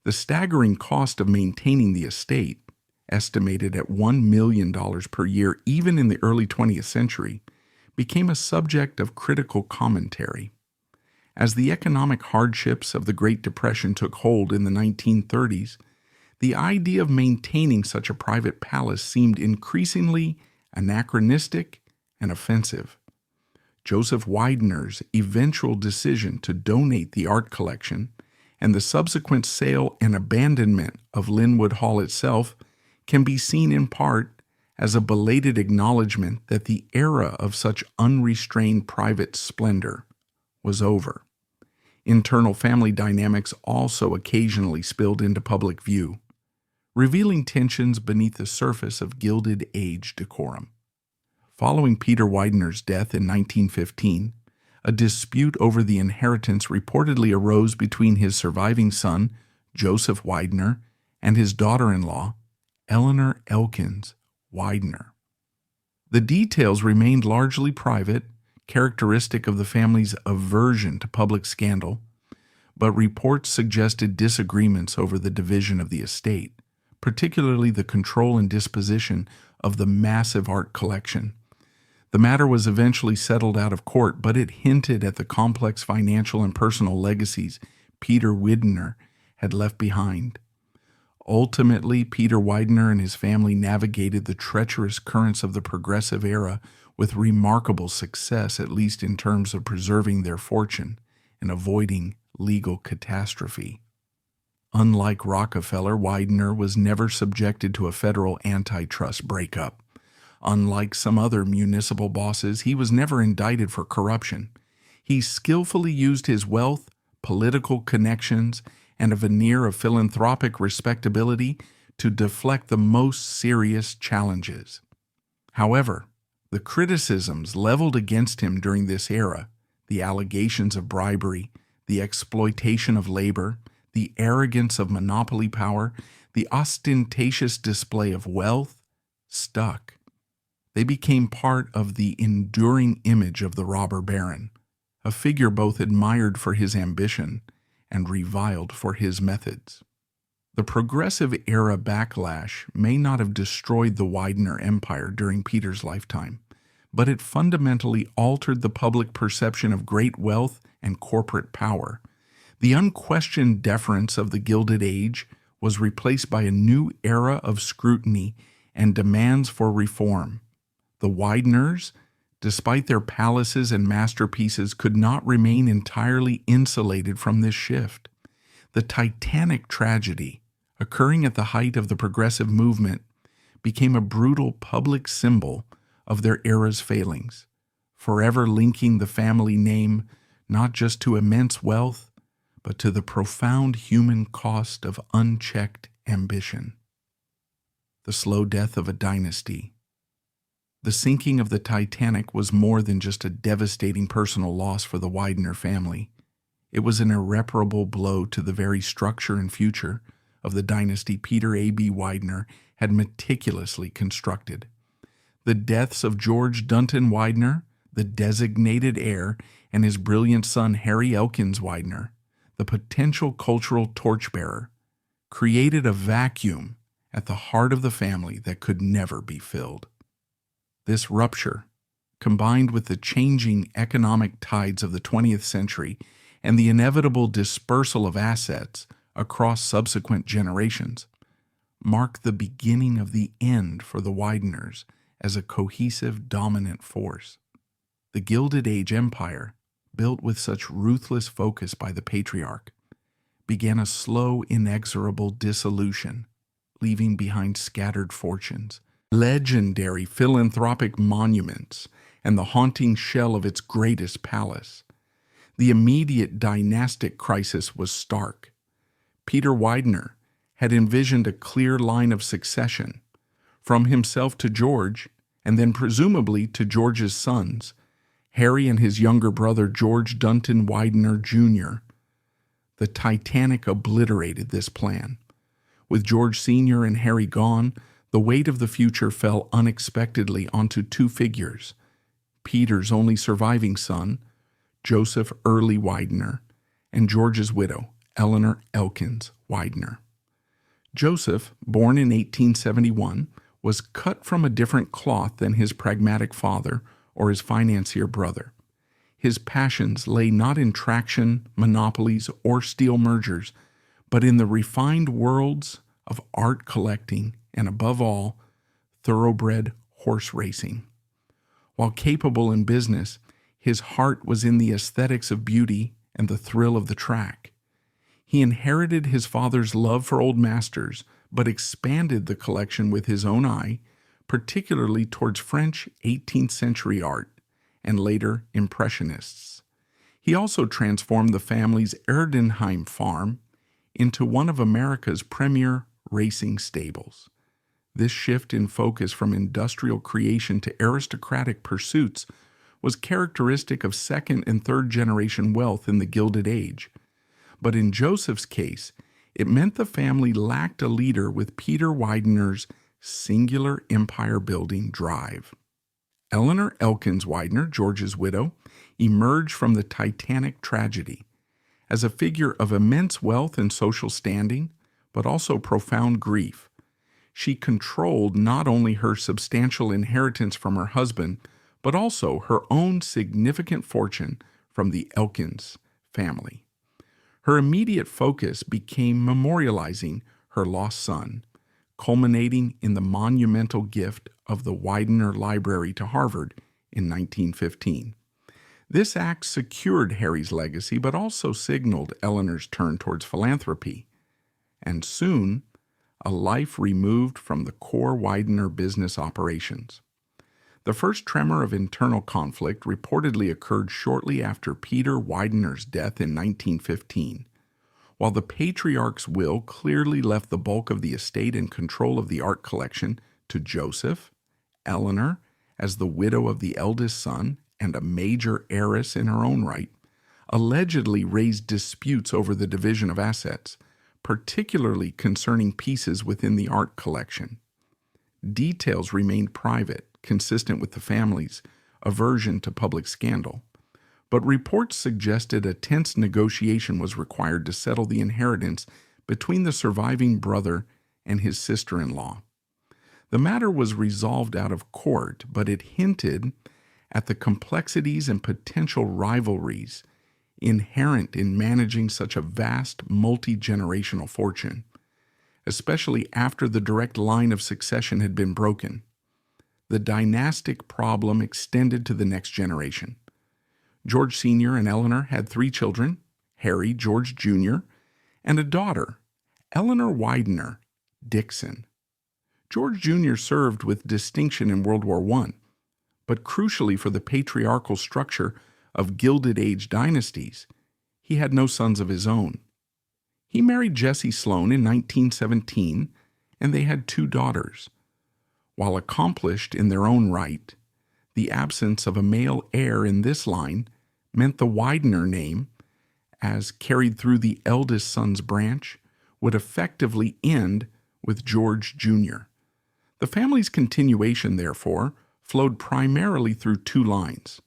The staggering cost of maintaining the estate, estimated at $1 million per year even in the early 20th century, became a subject of critical commentary. As the economic hardships of the Great Depression took hold in the 1930s, the idea of maintaining such a private palace seemed increasingly anachronistic and offensive. Joseph Widener's eventual decision to donate the art collection and the subsequent sale and abandonment of Lynnewood Hall itself can be seen in part as a belated acknowledgement that the era of such unrestrained private splendor was over. Internal family dynamics also occasionally spilled into public view, revealing tensions beneath the surface of Gilded Age decorum. Following Peter Widener's death in 1915, a dispute over the inheritance reportedly arose between his surviving son, Joseph Widener, and his daughter-in-law, Eleanor Elkins Widener. The details remained largely private, characteristic of the family's aversion to public scandal, but reports suggested disagreements over the division of the estate, particularly the control and disposition of the massive art collection. The matter was eventually settled out of court, but it hinted at the complex financial and personal legacies Peter Widener had left behind. Ultimately, Peter Widener and his family navigated the treacherous currents of the Progressive era with remarkable success, at least in terms of preserving their fortune and avoiding legal catastrophe. Unlike Rockefeller, Widener was never subjected to a federal antitrust breakup. Unlike some other municipal bosses, he was never indicted for corruption. He skillfully used his wealth, political connections, and a veneer of philanthropic respectability to deflect the most serious challenges. However, the criticisms leveled against him during this era, the allegations of bribery, the exploitation of labor, the arrogance of monopoly power, the ostentatious display of wealth, stuck. They became part of the enduring image of the robber baron, a figure both admired for his ambition and reviled for his methods. The Progressive era backlash may not have destroyed the Widener empire during Peter's lifetime, but it fundamentally altered the public perception of great wealth and corporate power. The unquestioned deference of the Gilded Age was replaced by a new era of scrutiny and demands for reform. The Wideners, despite their palaces and masterpieces, could not remain entirely insulated from this shift. The Titanic tragedy, occurring at the height of the progressive movement, became a brutal public symbol of their era's failings, forever linking the family name not just to immense wealth, but to the profound human cost of unchecked ambition. The slow death of a dynasty. The sinking of the Titanic was more than just a devastating personal loss for the Widener family. It was an irreparable blow to the very structure and future of the dynasty Peter A.B. Widener had meticulously constructed. The deaths of George Dunton Widener, the designated heir, and his brilliant son Harry Elkins Widener, the potential cultural torchbearer, created a vacuum at the heart of the family that could never be filled. This rupture, combined with the changing economic tides of the 20th century and the inevitable dispersal of assets across subsequent generations, marked the beginning of the end for the Wideners as a cohesive, dominant force. The Gilded Age empire, built with such ruthless focus by the patriarch, began a slow, inexorable dissolution, leaving behind scattered fortunes, legendary philanthropic monuments, and the haunting shell of its greatest palace. The immediate dynastic crisis was stark. Peter Widener had envisioned a clear line of succession, from himself to George, and then presumably to George's sons, Harry and his younger brother George Dunton Widener Jr. The Titanic obliterated this plan. With George Sr. and Harry gone, the weight of the future fell unexpectedly onto two figures: Peter's only surviving son, Joseph Early Widener, and George's widow, Eleanor Elkins Widener. Joseph, born in 1871, was cut from a different cloth than his pragmatic father or his financier brother. His passions lay not in traction, monopolies, or steel mergers, but in the refined worlds of art collecting and, above all, thoroughbred horse racing. While capable in business, his heart was in the aesthetics of beauty and the thrill of the track. He inherited his father's love for old masters, but expanded the collection with his own eye, particularly towards French 18th century art and later Impressionists. He also transformed the family's Erdenheim farm into one of America's premier racing stables. This shift in focus from industrial creation to aristocratic pursuits was characteristic of second and third generation wealth in the Gilded Age. But in Joseph's case, it meant the family lacked a leader with Peter Widener's singular empire-building drive. Eleanor Elkins Widener, George's widow, emerged from the Titanic tragedy as a figure of immense wealth and social standing, but also profound grief. She controlled not only her substantial inheritance from her husband, but also her own significant fortune from the Elkins family. Her immediate focus became memorializing her lost son, culminating in the monumental gift of the Widener Library to Harvard in 1915. This act secured Harry's legacy, but also signaled Eleanor's turn towards philanthropy, and soon a life removed from the core Widener business operations. The first tremor of internal conflict reportedly occurred shortly after Peter Widener's death in 1915. While the patriarch's will clearly left the bulk of the estate and control of the art collection to Joseph, Eleanor, as the widow of the eldest son and a major heiress in her own right, allegedly raised disputes over the division of assets, particularly concerning pieces within the art collection. Details remained private, consistent with the family's aversion to public scandal, but reports suggested a tense negotiation was required to settle the inheritance between the surviving brother and his sister-in-law. The matter was resolved out of court, but it hinted at the complexities and potential rivalries inherent in managing such a vast, multi-generational fortune, especially after the direct line of succession had been broken. The dynastic problem extended to the next generation. George Sr. and Eleanor had 3 children, Harry, George Jr., and a daughter, Eleanor Widener Dixon. George Jr. served with distinction in World War I, but crucially for the patriarchal structure of Gilded Age dynasties, he had no sons of his own. He married Jessie Sloane in 1917, and they had 2 daughters. While accomplished in their own right, the absence of a male heir in this line meant the Widener name, as carried through the eldest son's branch, would effectively end with George Jr. The family's continuation, therefore, flowed primarily through 2 lines: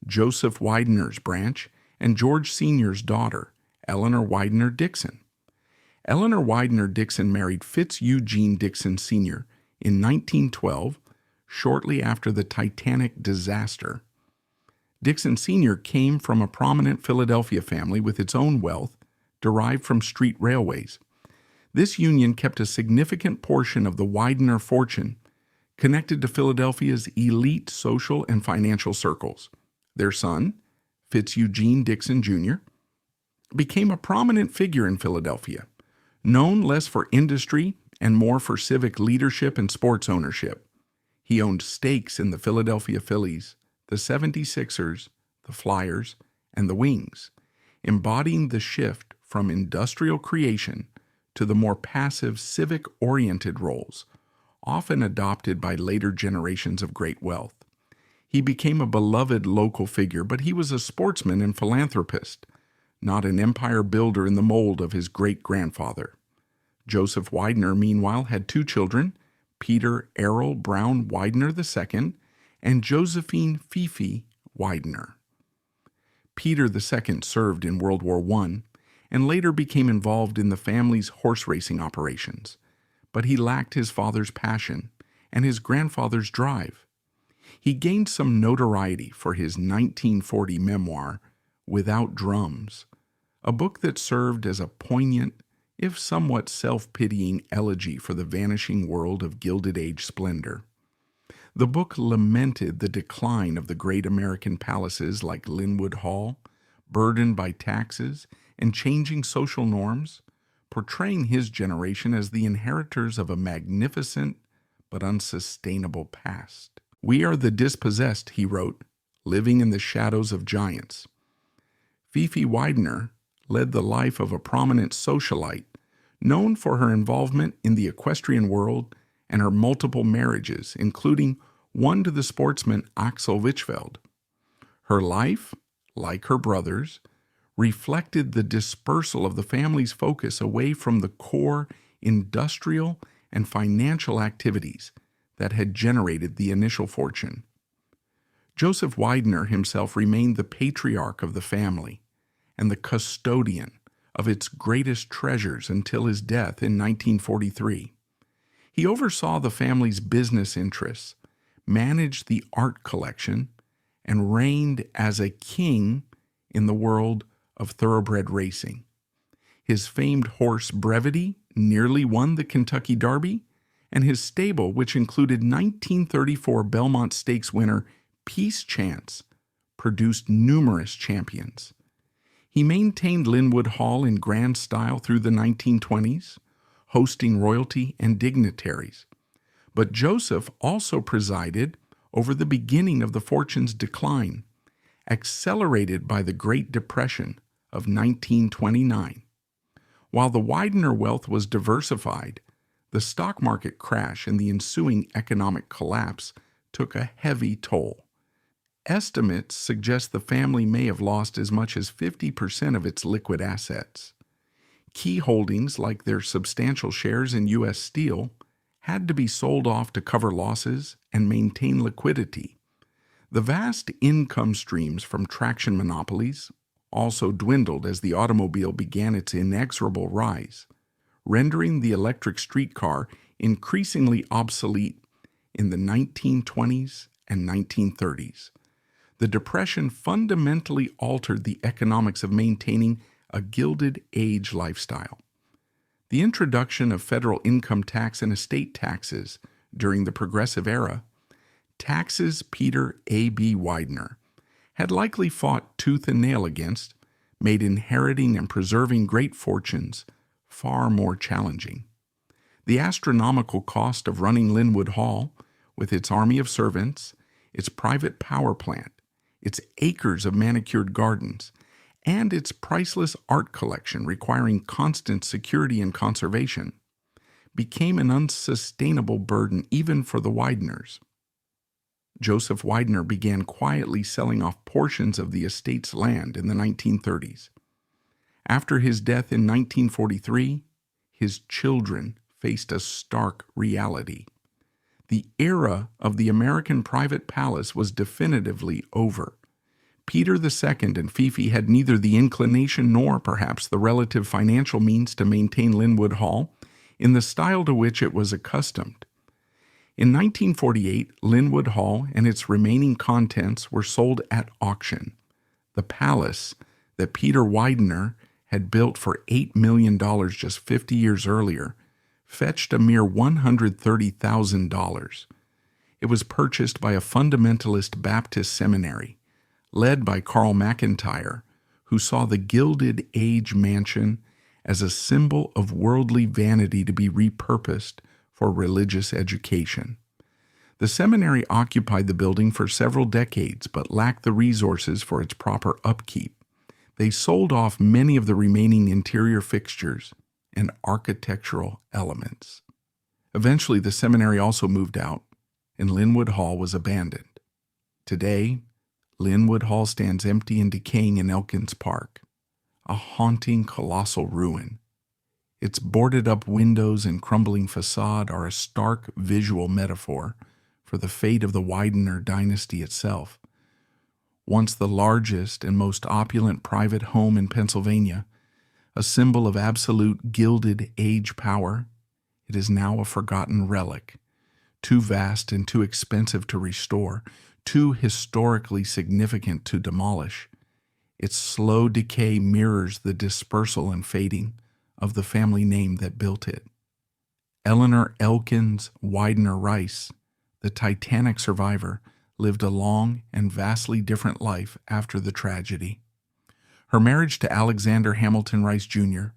Joseph Widener's branch and George Sr.'s daughter, Eleanor Widener Dixon. Eleanor Widener Dixon married Fitz Eugene Dixon Sr. in 1912, shortly after the Titanic disaster. Dixon Sr. came from a prominent Philadelphia family with its own wealth derived from street railways. This union kept a significant portion of the Widener fortune connected to Philadelphia's elite social and financial circles. Their son, Fitz Eugene Dixon Jr., became a prominent figure in Philadelphia, known less for industry and more for civic leadership and sports ownership. He owned stakes in the Philadelphia Phillies, the 76ers, the Flyers, and the Wings, embodying the shift from industrial creation to the more passive civic-oriented roles, often adopted by later generations of great wealth. He became a beloved local figure, but he was a sportsman and philanthropist, not an empire builder in the mold of his great-grandfather. Joseph Widener, meanwhile, had 2 children, Peter Errol Brown Widener II and Josephine Fifi Widener. Peter II served in World War I and later became involved in the family's horse racing operations, but he lacked his father's passion and his grandfather's drive. He gained some notoriety for his 1940 memoir, Without Drums, a book that served as a poignant, if somewhat self-pitying elegy for the vanishing world of Gilded Age splendor. The book lamented the decline of the great American palaces like Lynnewood Hall, burdened by taxes and changing social norms, portraying his generation as the inheritors of a magnificent but unsustainable past. "We are the dispossessed," he wrote, "living in the shadows of giants." Fifi Widener led the life of a prominent socialite, known for her involvement in the equestrian world and her multiple marriages, including one to the sportsman Axel Wichfeld. Her life, like her brother's, reflected the dispersal of the family's focus away from the core industrial and financial activities that had generated the initial fortune. Joseph Widener himself remained the patriarch of the family and the custodian of its greatest treasures until his death in 1943. He oversaw the family's business interests, managed the art collection, and reigned as a king in the world of thoroughbred racing. His famed horse Brevity nearly won the Kentucky Derby, and his stable, which included 1934 Belmont Stakes winner Peace Chance, produced numerous champions. He maintained Lynnewood Hall in grand style through the 1920s, hosting royalty and dignitaries. But Joseph also presided over the beginning of the fortune's decline, accelerated by the Great Depression of 1929. While the Widener wealth was diversified, the stock market crash and the ensuing economic collapse took a heavy toll. Estimates suggest the family may have lost as much as 50% of its liquid assets. Key holdings, like their substantial shares in U.S. Steel, had to be sold off to cover losses and maintain liquidity. The vast income streams from traction monopolies also dwindled as the automobile began its inexorable rise, rendering the electric streetcar increasingly obsolete in the 1920s and 1930s. The Depression fundamentally altered the economics of maintaining a Gilded Age lifestyle. The introduction of federal income tax and estate taxes during the Progressive Era, taxes Peter A.B. Widener had likely fought tooth and nail against, made inheriting and preserving great fortunes far more challenging. The astronomical cost of running Lynnewood Hall, with its army of servants, its private power plant, its acres of manicured gardens, and its priceless art collection requiring constant security and conservation, became an unsustainable burden even for the Wideners. Joseph Widener began quietly selling off portions of the estate's land in the 1930s. After his death in 1943, his children faced a stark reality. The era of the American private palace was definitively over. Peter II and Fifi had neither the inclination nor perhaps the relative financial means to maintain Lynnewood Hall in the style to which it was accustomed. In 1948, Lynnewood Hall and its remaining contents were sold at auction. The palace that Peter Widener had built for $8 million just 50 years earlier fetched a mere $130,000. It was purchased by a fundamentalist Baptist seminary, led by Carl McIntyre, who saw the Gilded Age mansion as a symbol of worldly vanity to be repurposed for religious education. The seminary occupied the building for several decades but lacked the resources for its proper upkeep. They sold off many of the remaining interior fixtures and architectural elements. Eventually, the seminary also moved out, and Lynnewood Hall was abandoned. Today, Lynnewood Hall stands empty and decaying in Elkins Park, a haunting, colossal ruin. Its boarded-up windows and crumbling facade are a stark visual metaphor for the fate of the Widener dynasty itself. Once the largest and most opulent private home in Pennsylvania, a symbol of absolute Gilded Age power, it is now a forgotten relic, too vast and too expensive to restore, too historically significant to demolish. Its slow decay mirrors the dispersal and fading of the family name that built it. Eleanor Elkins Widener Rice, the Titanic survivor, lived a long and vastly different life after the tragedy. Her marriage to Alexander Hamilton Rice Jr.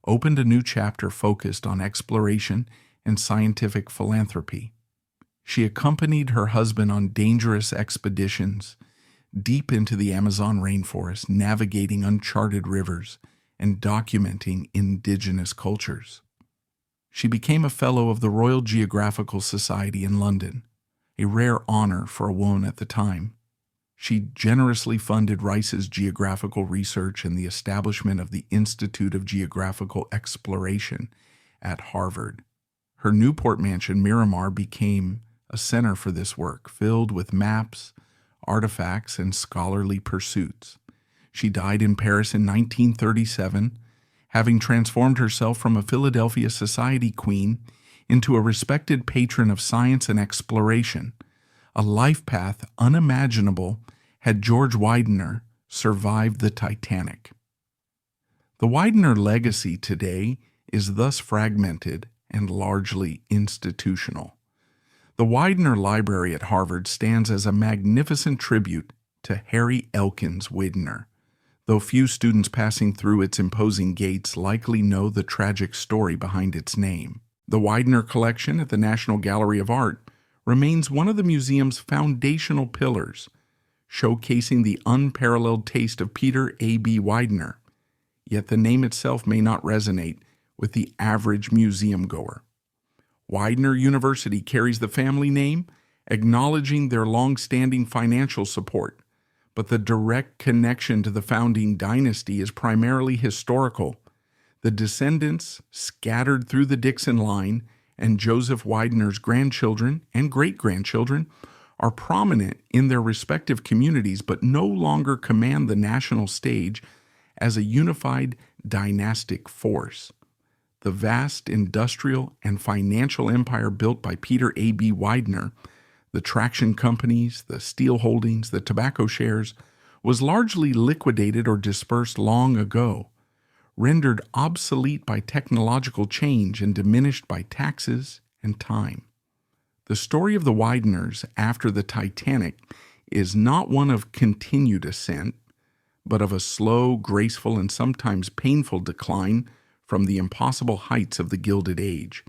opened a new chapter focused on exploration and scientific philanthropy. She accompanied her husband on dangerous expeditions deep into the Amazon rainforest, navigating uncharted rivers and documenting indigenous cultures. She became a Fellow of the Royal Geographical Society in London, a rare honor for a woman at the time. She generously funded Rice's geographical research and the establishment of the Institute of Geographical Exploration at Harvard. Her Newport mansion, Miramar, became a center for this work, filled with maps, artifacts, and scholarly pursuits. She died in Paris in 1937, having transformed herself from a Philadelphia society queen into a respected patron of science and exploration, a life path unimaginable had George Widener survived the Titanic. The Widener legacy today is thus fragmented and largely institutional. The Widener Library at Harvard stands as a magnificent tribute to Harry Elkins Widener, though few students passing through its imposing gates likely know the tragic story behind its name. The Widener collection at the National Gallery of Art remains one of the museum's foundational pillars, showcasing the unparalleled taste of Peter A.B. Widener, yet the name itself may not resonate with the average museum goer. Widener University carries the family name, acknowledging their long-standing financial support, but the direct connection to the founding dynasty is primarily historical. The descendants, scattered through the Dixon line, and Joseph Widener's grandchildren and great-grandchildren are prominent in their respective communities but no longer command the national stage as a unified dynastic force. The vast industrial and financial empire built by Peter A.B. Widener, the traction companies, the steel holdings, the tobacco shares, was largely liquidated or dispersed long ago, rendered obsolete by technological change and diminished by taxes and time. The story of the Wideners after the Titanic is not one of continued ascent, but of a slow, graceful, and sometimes painful decline from the impossible heights of the Gilded Age.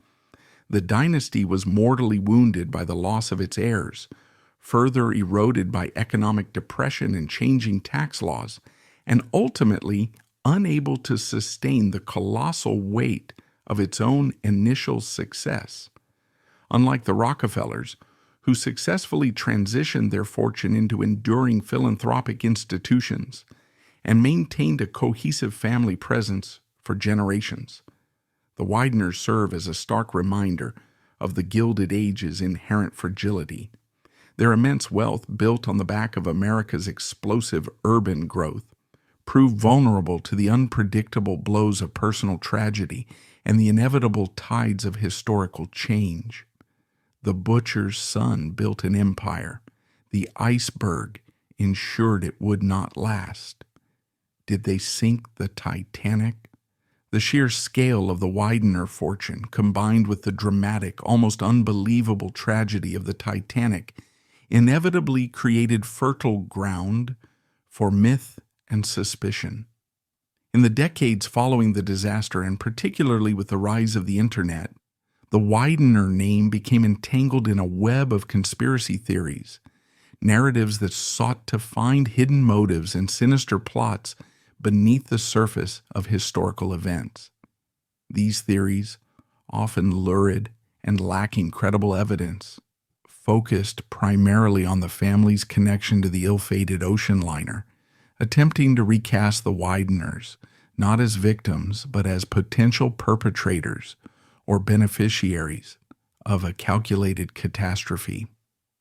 The dynasty was mortally wounded by the loss of its heirs, further eroded by economic depression and changing tax laws, and ultimately unable to sustain the colossal weight of its own initial success. Unlike the Rockefellers, who successfully transitioned their fortune into enduring philanthropic institutions and maintained a cohesive family presence for generations, the Wideners serve as a stark reminder of the Gilded Age's inherent fragility. Their immense wealth, built on the back of America's explosive urban growth, proved vulnerable to the unpredictable blows of personal tragedy and the inevitable tides of historical change. The butcher's son built an empire. The iceberg ensured it would not last. Did they sink the Titanic? The sheer scale of the Widener fortune, combined with the dramatic, almost unbelievable tragedy of the Titanic, inevitably created fertile ground for myth and suspicion. In the decades following the disaster, and particularly with the rise of the Internet, the Widener name became entangled in a web of conspiracy theories, narratives that sought to find hidden motives and sinister plots beneath the surface of historical events. These theories, often lurid and lacking credible evidence, focused primarily on the family's connection to the ill-fated ocean liner, attempting to recast the Wideners not as victims but as potential perpetrators or beneficiaries of a calculated catastrophe.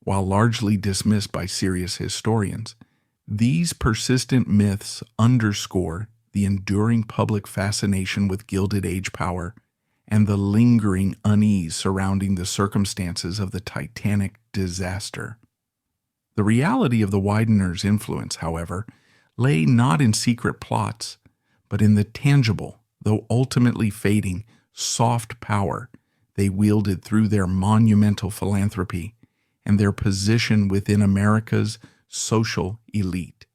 While largely dismissed by serious historians, these persistent myths underscore the enduring public fascination with Gilded Age power and the lingering unease surrounding the circumstances of the Titanic disaster. The reality of the Wideners' influence, however, lay not in secret plots, but in the tangible, though ultimately fading, soft power they wielded through their monumental philanthropy and their position within America's social elite.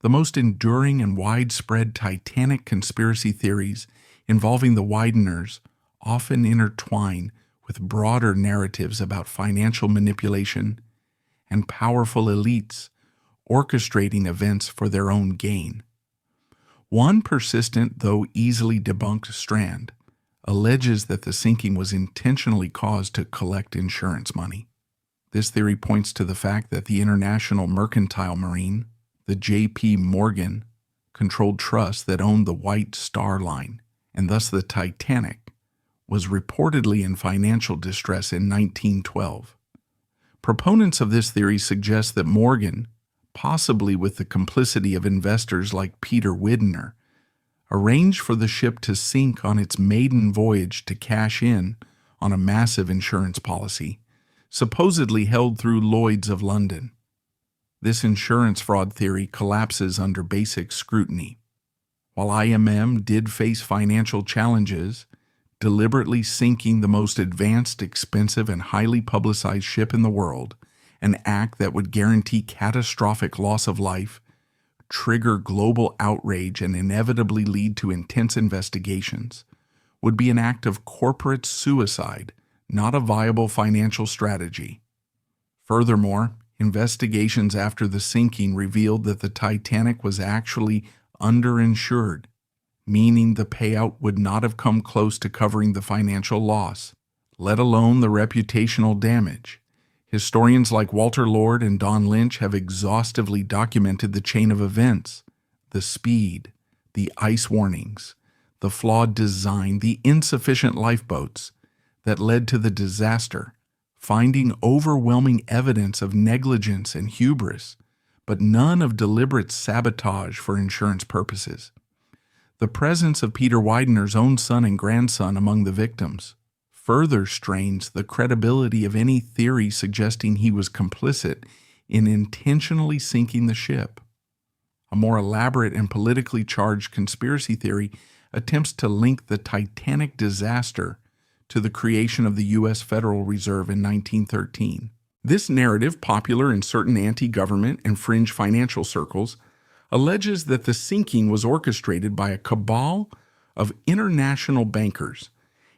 The most enduring and widespread Titanic conspiracy theories involving the Wideners often intertwine with broader narratives about financial manipulation and powerful elites orchestrating events for their own gain. One persistent, though easily debunked strand alleges that the sinking was intentionally caused to collect insurance money. This theory points to the fact that the International Mercantile Marine, the J.P. Morgan, controlled trust that owned the White Star Line, and thus the Titanic, was reportedly in financial distress in 1912. Proponents of this theory suggest that Morgan, possibly with the complicity of investors like Peter Widener, arranged for the ship to sink on its maiden voyage to cash in on a massive insurance policy, supposedly held through Lloyd's of London. This insurance fraud theory collapses under basic scrutiny. While IMM did face financial challenges, deliberately sinking the most advanced, expensive, and highly publicized ship in the world, an act that would guarantee catastrophic loss of life, trigger global outrage, and inevitably lead to intense investigations, would be an act of corporate suicide, not a viable financial strategy. Furthermore, investigations after the sinking revealed that the Titanic was actually underinsured, meaning the payout would not have come close to covering the financial loss, let alone the reputational damage. Historians like Walter Lord and Don Lynch have exhaustively documented the chain of events, the speed, the ice warnings, the flawed design, the insufficient lifeboats that led to the disaster, finding overwhelming evidence of negligence and hubris, but none of deliberate sabotage for insurance purposes. The presence of Peter Widener's own son and grandson among the victims further strains the credibility of any theory suggesting he was complicit in intentionally sinking the ship. A more elaborate and politically charged conspiracy theory attempts to link the Titanic disaster to the creation of the U.S. Federal Reserve in 1913. This narrative, popular in certain anti-government and fringe financial circles, alleges that the sinking was orchestrated by a cabal of international bankers,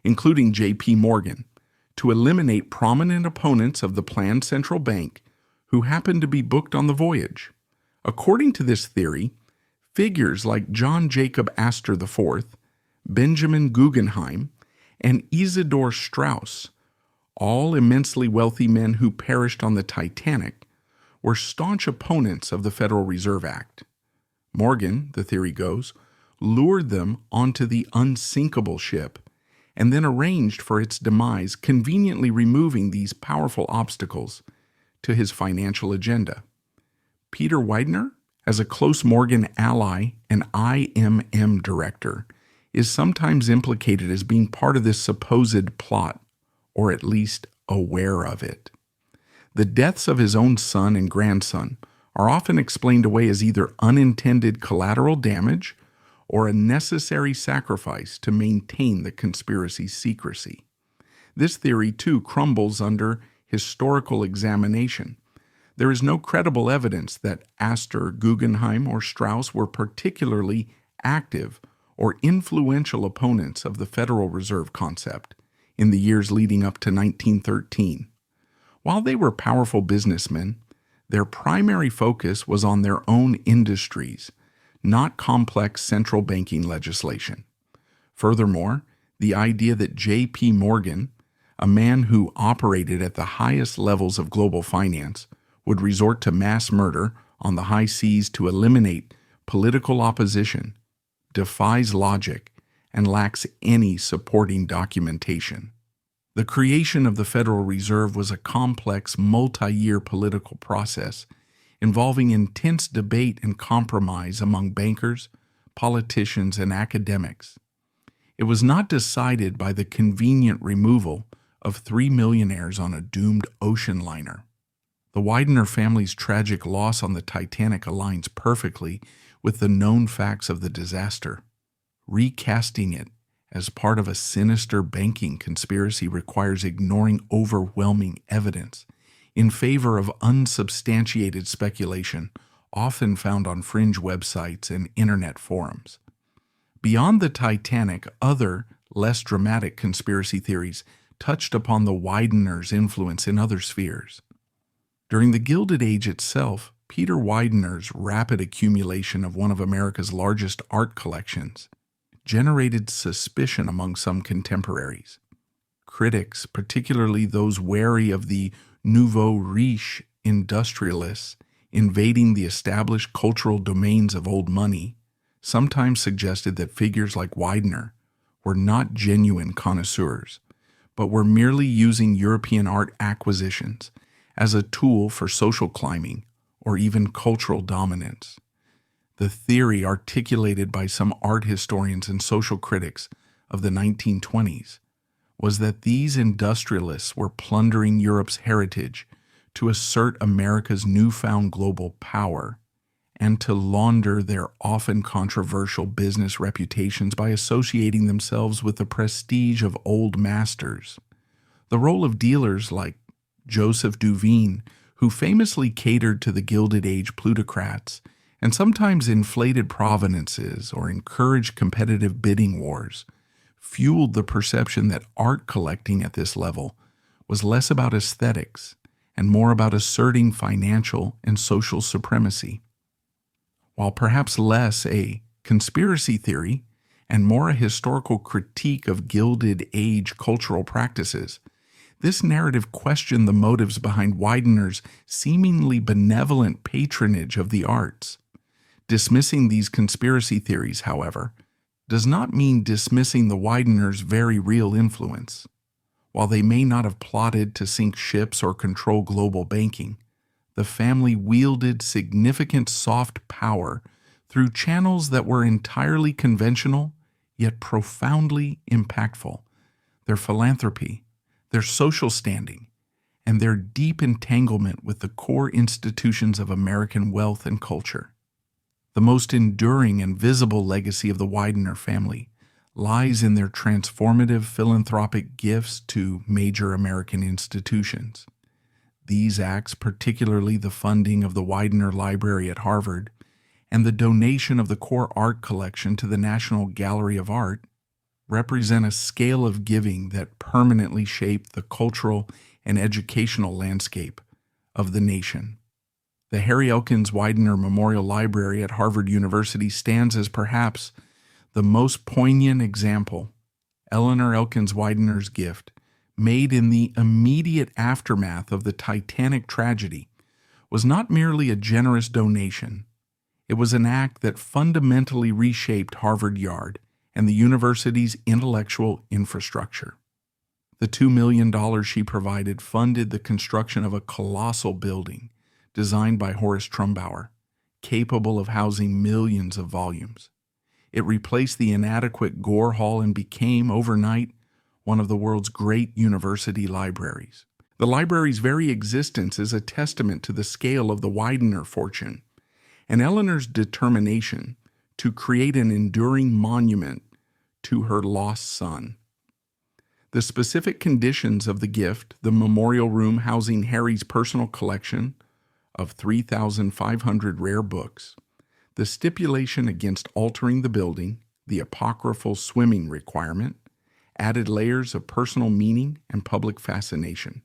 including J.P. Morgan, to eliminate prominent opponents of the planned central bank who happened to be booked on the voyage. According to this theory, figures like John Jacob Astor IV, Benjamin Guggenheim, and Isidor Straus, all immensely wealthy men who perished on the Titanic, were staunch opponents of the Federal Reserve Act. Morgan, the theory goes, lured them onto the unsinkable ship and then arranged for its demise, conveniently removing these powerful obstacles to his financial agenda. Peter Widener, as a close Morgan ally and IMM director, is sometimes implicated as being part of this supposed plot, or at least aware of it. The deaths of his own son and grandson are often explained away as either unintended collateral damage or a necessary sacrifice to maintain the conspiracy's secrecy. This theory, too, crumbles under historical examination. There is no credible evidence that Astor, Guggenheim, or Strauss were particularly active or influential opponents of the Federal Reserve concept in the years leading up to 1913. While they were powerful businessmen, their primary focus was on their own industries, not complex central banking legislation. Furthermore, the idea that J.P. Morgan, a man who operated at the highest levels of global finance, would resort to mass murder on the high seas to eliminate political opposition defies logic and lacks any supporting documentation. The creation of the Federal Reserve was a complex, multi-year political process involving intense debate and compromise among bankers, politicians, and academics. It was not decided by the convenient removal of 3 millionaires on a doomed ocean liner. The Widener family's tragic loss on the Titanic aligns perfectly with the known facts of the disaster. Recasting it as part of a sinister banking conspiracy requires ignoring overwhelming evidence in favor of unsubstantiated speculation, often found on fringe websites and internet forums. Beyond the Titanic, other, less dramatic conspiracy theories touched upon the Wideners' influence in other spheres. During the Gilded Age itself, Peter Widener's rapid accumulation of one of America's largest art collections generated suspicion among some contemporaries. Critics, particularly those wary of the nouveau riche industrialists invading the established cultural domains of old money, sometimes suggested that figures like Widener were not genuine connoisseurs, but were merely using European art acquisitions as a tool for social climbing or even cultural dominance. The theory articulated by some art historians and social critics of the 1920s was that these industrialists were plundering Europe's heritage to assert America's newfound global power and to launder their often controversial business reputations by associating themselves with the prestige of old masters. The role of dealers like Joseph Duveen, who famously catered to the Gilded Age plutocrats and sometimes inflated provenances or encouraged competitive bidding wars, fueled the perception that art collecting at this level was less about aesthetics and more about asserting financial and social supremacy. While perhaps less a conspiracy theory and more a historical critique of Gilded Age cultural practices, this narrative questioned the motives behind Widener's seemingly benevolent patronage of the arts. Dismissing these conspiracy theories, however, does not mean dismissing the Wideners' very real influence. While they may not have plotted to sink ships or control global banking, the family wielded significant soft power through channels that were entirely conventional yet profoundly impactful. Their philanthropy, their social standing, and their deep entanglement with the core institutions of American wealth and culture. The most enduring and visible legacy of the Widener family lies in their transformative philanthropic gifts to major American institutions. These acts, particularly the funding of the Widener Library at Harvard and the donation of the core art collection to the National Gallery of Art represent a scale of giving that permanently shaped the cultural and educational landscape of the nation. The Harry Elkins Widener Memorial Library at Harvard University stands as perhaps the most poignant example. Eleanor Elkins Widener's gift, made in the immediate aftermath of the Titanic tragedy, was not merely a generous donation. It was an act that fundamentally reshaped Harvard Yard and the university's intellectual infrastructure. The $2 million she provided funded the construction of a colossal building designed by Horace Trumbauer, capable of housing millions of volumes. It replaced the inadequate Gore Hall and became, overnight, one of the world's great university libraries. The library's very existence is a testament to the scale of the Widener fortune and Eleanor's determination to create an enduring monument to her lost son. The specific conditions of the gift, the memorial room housing Harry's personal collection of 3,500 rare books, the stipulation against altering the building, the apocryphal swimming requirement, added layers of personal meaning and public fascination.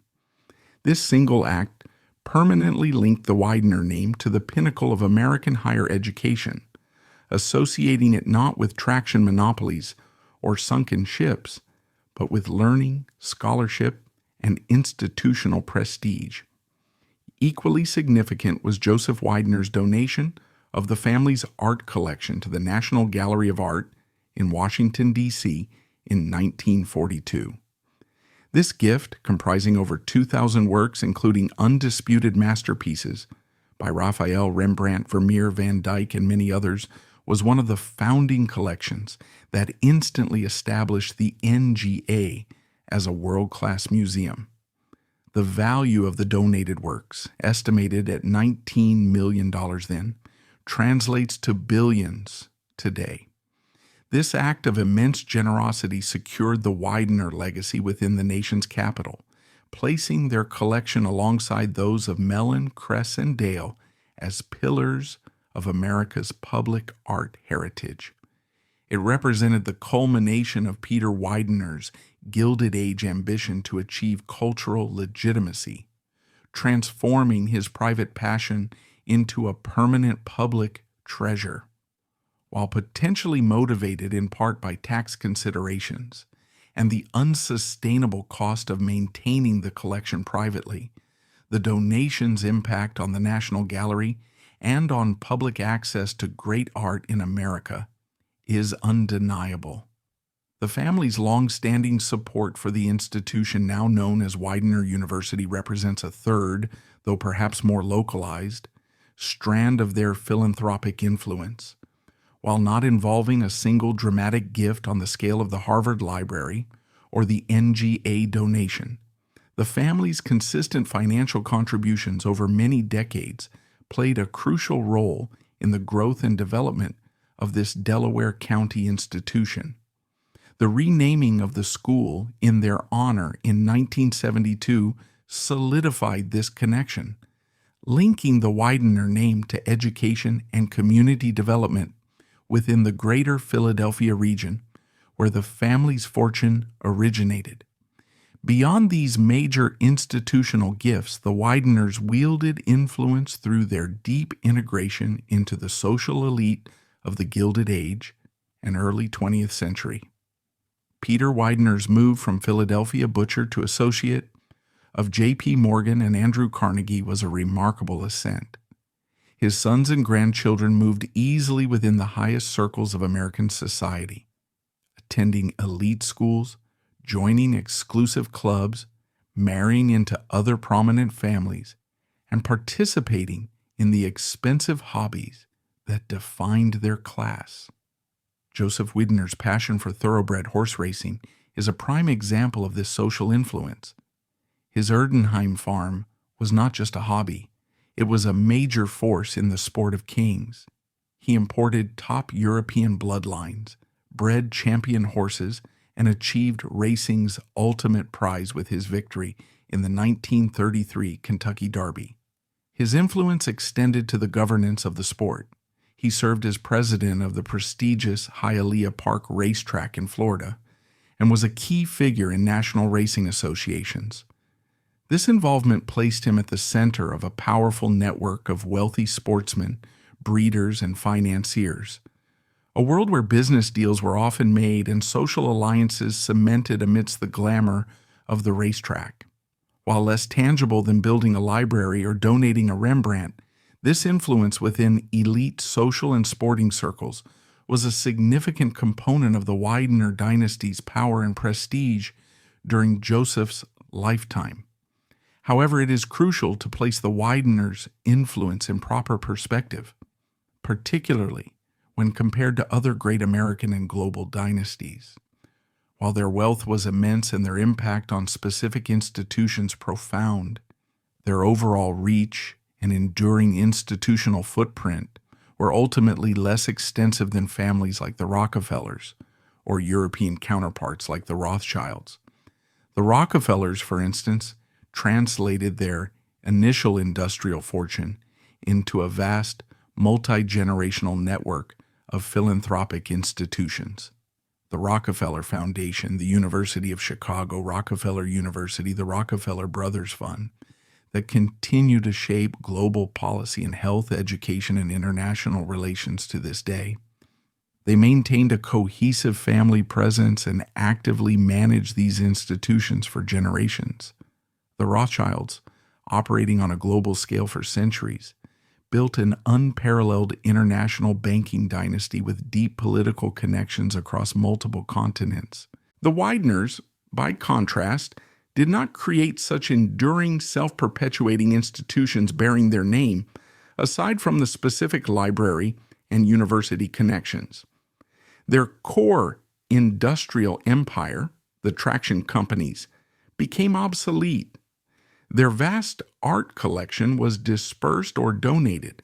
This single act permanently linked the Widener name to the pinnacle of American higher education, associating it not with traction monopolies or sunken ships, but with learning, scholarship, and institutional prestige. Equally significant was Joseph Widener's donation of the family's art collection to the National Gallery of Art in Washington, D.C. in 1942. This gift, comprising over 2,000 works including undisputed masterpieces by Raphael, Rembrandt, Vermeer, Van Dyck, and many others, was one of the founding collections that instantly established the NGA as a world-class museum. The value of the donated works, estimated at $19 million then, translates to billions today. This act of immense generosity secured the Widener legacy within the nation's capital, placing their collection alongside those of Mellon, Kress, and Dale as pillars of America's public art heritage. It represented the culmination of Peter Widener's Gilded Age ambition to achieve cultural legitimacy, transforming his private passion into a permanent public treasure. While potentially motivated in part by tax considerations and the unsustainable cost of maintaining the collection privately, the donation's impact on the National Gallery and on public access to great art in America is undeniable. The family's long-standing support for the institution now known as Widener University represents a third, though perhaps more localized, strand of their philanthropic influence. While not involving a single dramatic gift on the scale of the Harvard Library or the NGA donation, the family's consistent financial contributions over many decades played a crucial role in the growth and development of this Delaware County institution. The renaming of the school in their honor in 1972 solidified this connection, linking the Widener name to education and community development within the greater Philadelphia region, where the family's fortune originated. Beyond these major institutional gifts, the Wideners wielded influence through their deep integration into the social elite of the Gilded Age and early 20th century. Peter Widener's move from Philadelphia butcher to associate of J.P. Morgan and Andrew Carnegie was a remarkable ascent. His sons and grandchildren moved easily within the highest circles of American society, attending elite schools, joining exclusive clubs, marrying into other prominent families, and participating in the expensive hobbies that defined their class. Joseph Widener's passion for thoroughbred horse racing is a prime example of this social influence. His Erdenheim farm was not just a hobby. It was a major force in the sport of kings. He imported top European bloodlines, bred champion horses, and achieved racing's ultimate prize with his victory in the 1933 Kentucky Derby. His influence extended to the governance of the sport. He served as president of the prestigious Hialeah Park racetrack in Florida and was a key figure in national racing associations. This involvement placed him at the center of a powerful network of wealthy sportsmen, breeders, and financiers, a world where business deals were often made and social alliances cemented amidst the glamour of the racetrack. While less tangible than building a library or donating a Rembrandt, this influence within elite social and sporting circles was a significant component of the Widener dynasty's power and prestige during Joseph's lifetime. However, it is crucial to place the Wideners' influence in proper perspective, particularly when compared to other great American and global dynasties. While their wealth was immense and their impact on specific institutions profound, their overall reach and enduring institutional footprint were ultimately less extensive than families like the Rockefellers or European counterparts like the Rothschilds. The Rockefellers, for instance, translated their initial industrial fortune into a vast, multi-generational network of philanthropic institutions. The Rockefeller Foundation, the University of Chicago, Rockefeller University, the Rockefeller Brothers Fund, that continue to shape global policy in health, education, and international relations to this day. They maintained a cohesive family presence and actively managed these institutions for generations. The Rothschilds, operating on a global scale for centuries, built an unparalleled international banking dynasty with deep political connections across multiple continents. The Wideners, by contrast, did not create such enduring, self-perpetuating institutions bearing their name, aside from the specific library and university connections. Their core industrial empire, the traction companies, became obsolete. Their vast art collection was dispersed or donated.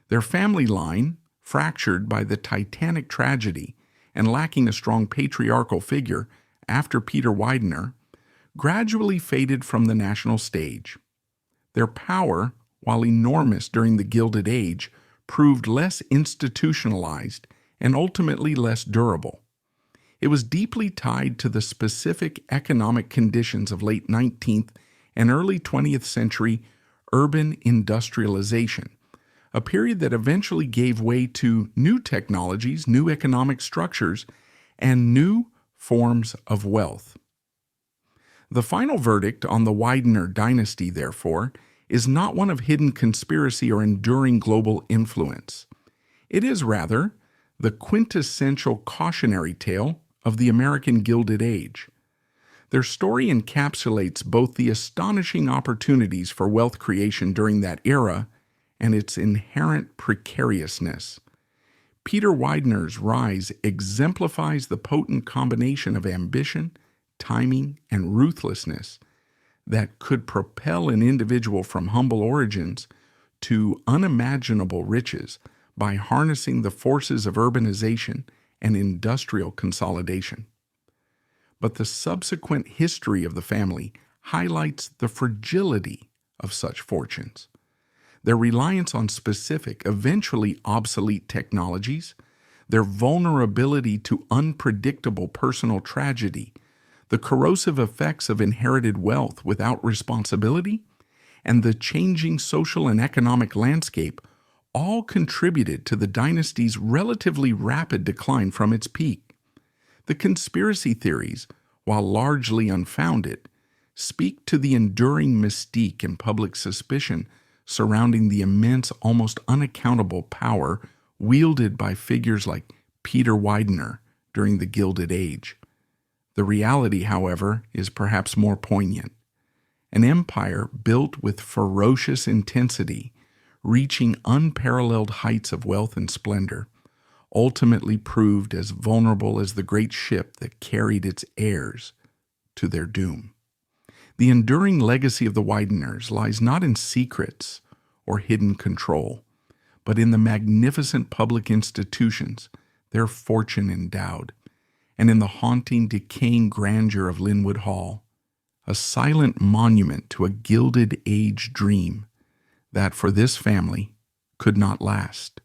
Their family line, fractured by the Titanic tragedy and lacking a strong patriarchal figure after Peter Widener, gradually faded from the national stage. Their power, while enormous during the Gilded Age, proved less institutionalized and ultimately less durable. It was deeply tied to the specific economic conditions of late 19th and early 20th century urban industrialization, a period that eventually gave way to new technologies, new economic structures, and new forms of wealth. The final verdict on the Widener dynasty, therefore, is not one of hidden conspiracy or enduring global influence. It is rather the quintessential cautionary tale of the American Gilded Age. Their story encapsulates both the astonishing opportunities for wealth creation during that era and its inherent precariousness. Peter Widener's rise exemplifies the potent combination of ambition, timing, and ruthlessness that could propel an individual from humble origins to unimaginable riches by harnessing the forces of urbanization and industrial consolidation. But the subsequent history of the family highlights the fragility of such fortunes. Their reliance on specific, eventually obsolete technologies, their vulnerability to unpredictable personal tragedy, the corrosive effects of inherited wealth without responsibility, and the changing social and economic landscape all contributed to the dynasty's relatively rapid decline from its peak. The conspiracy theories, while largely unfounded, speak to the enduring mystique and public suspicion surrounding the immense, almost unaccountable power wielded by figures like Peter Widener during the Gilded Age. The reality, however, is perhaps more poignant. An empire built with ferocious intensity, reaching unparalleled heights of wealth and splendor, ultimately proved as vulnerable as the great ship that carried its heirs to their doom. The enduring legacy of the Wideners lies not in secrets or hidden control, but in the magnificent public institutions their fortune endowed, and in the haunting, decaying grandeur of Lynnewood Hall, a silent monument to a Gilded Age dream that, for this family, could not last.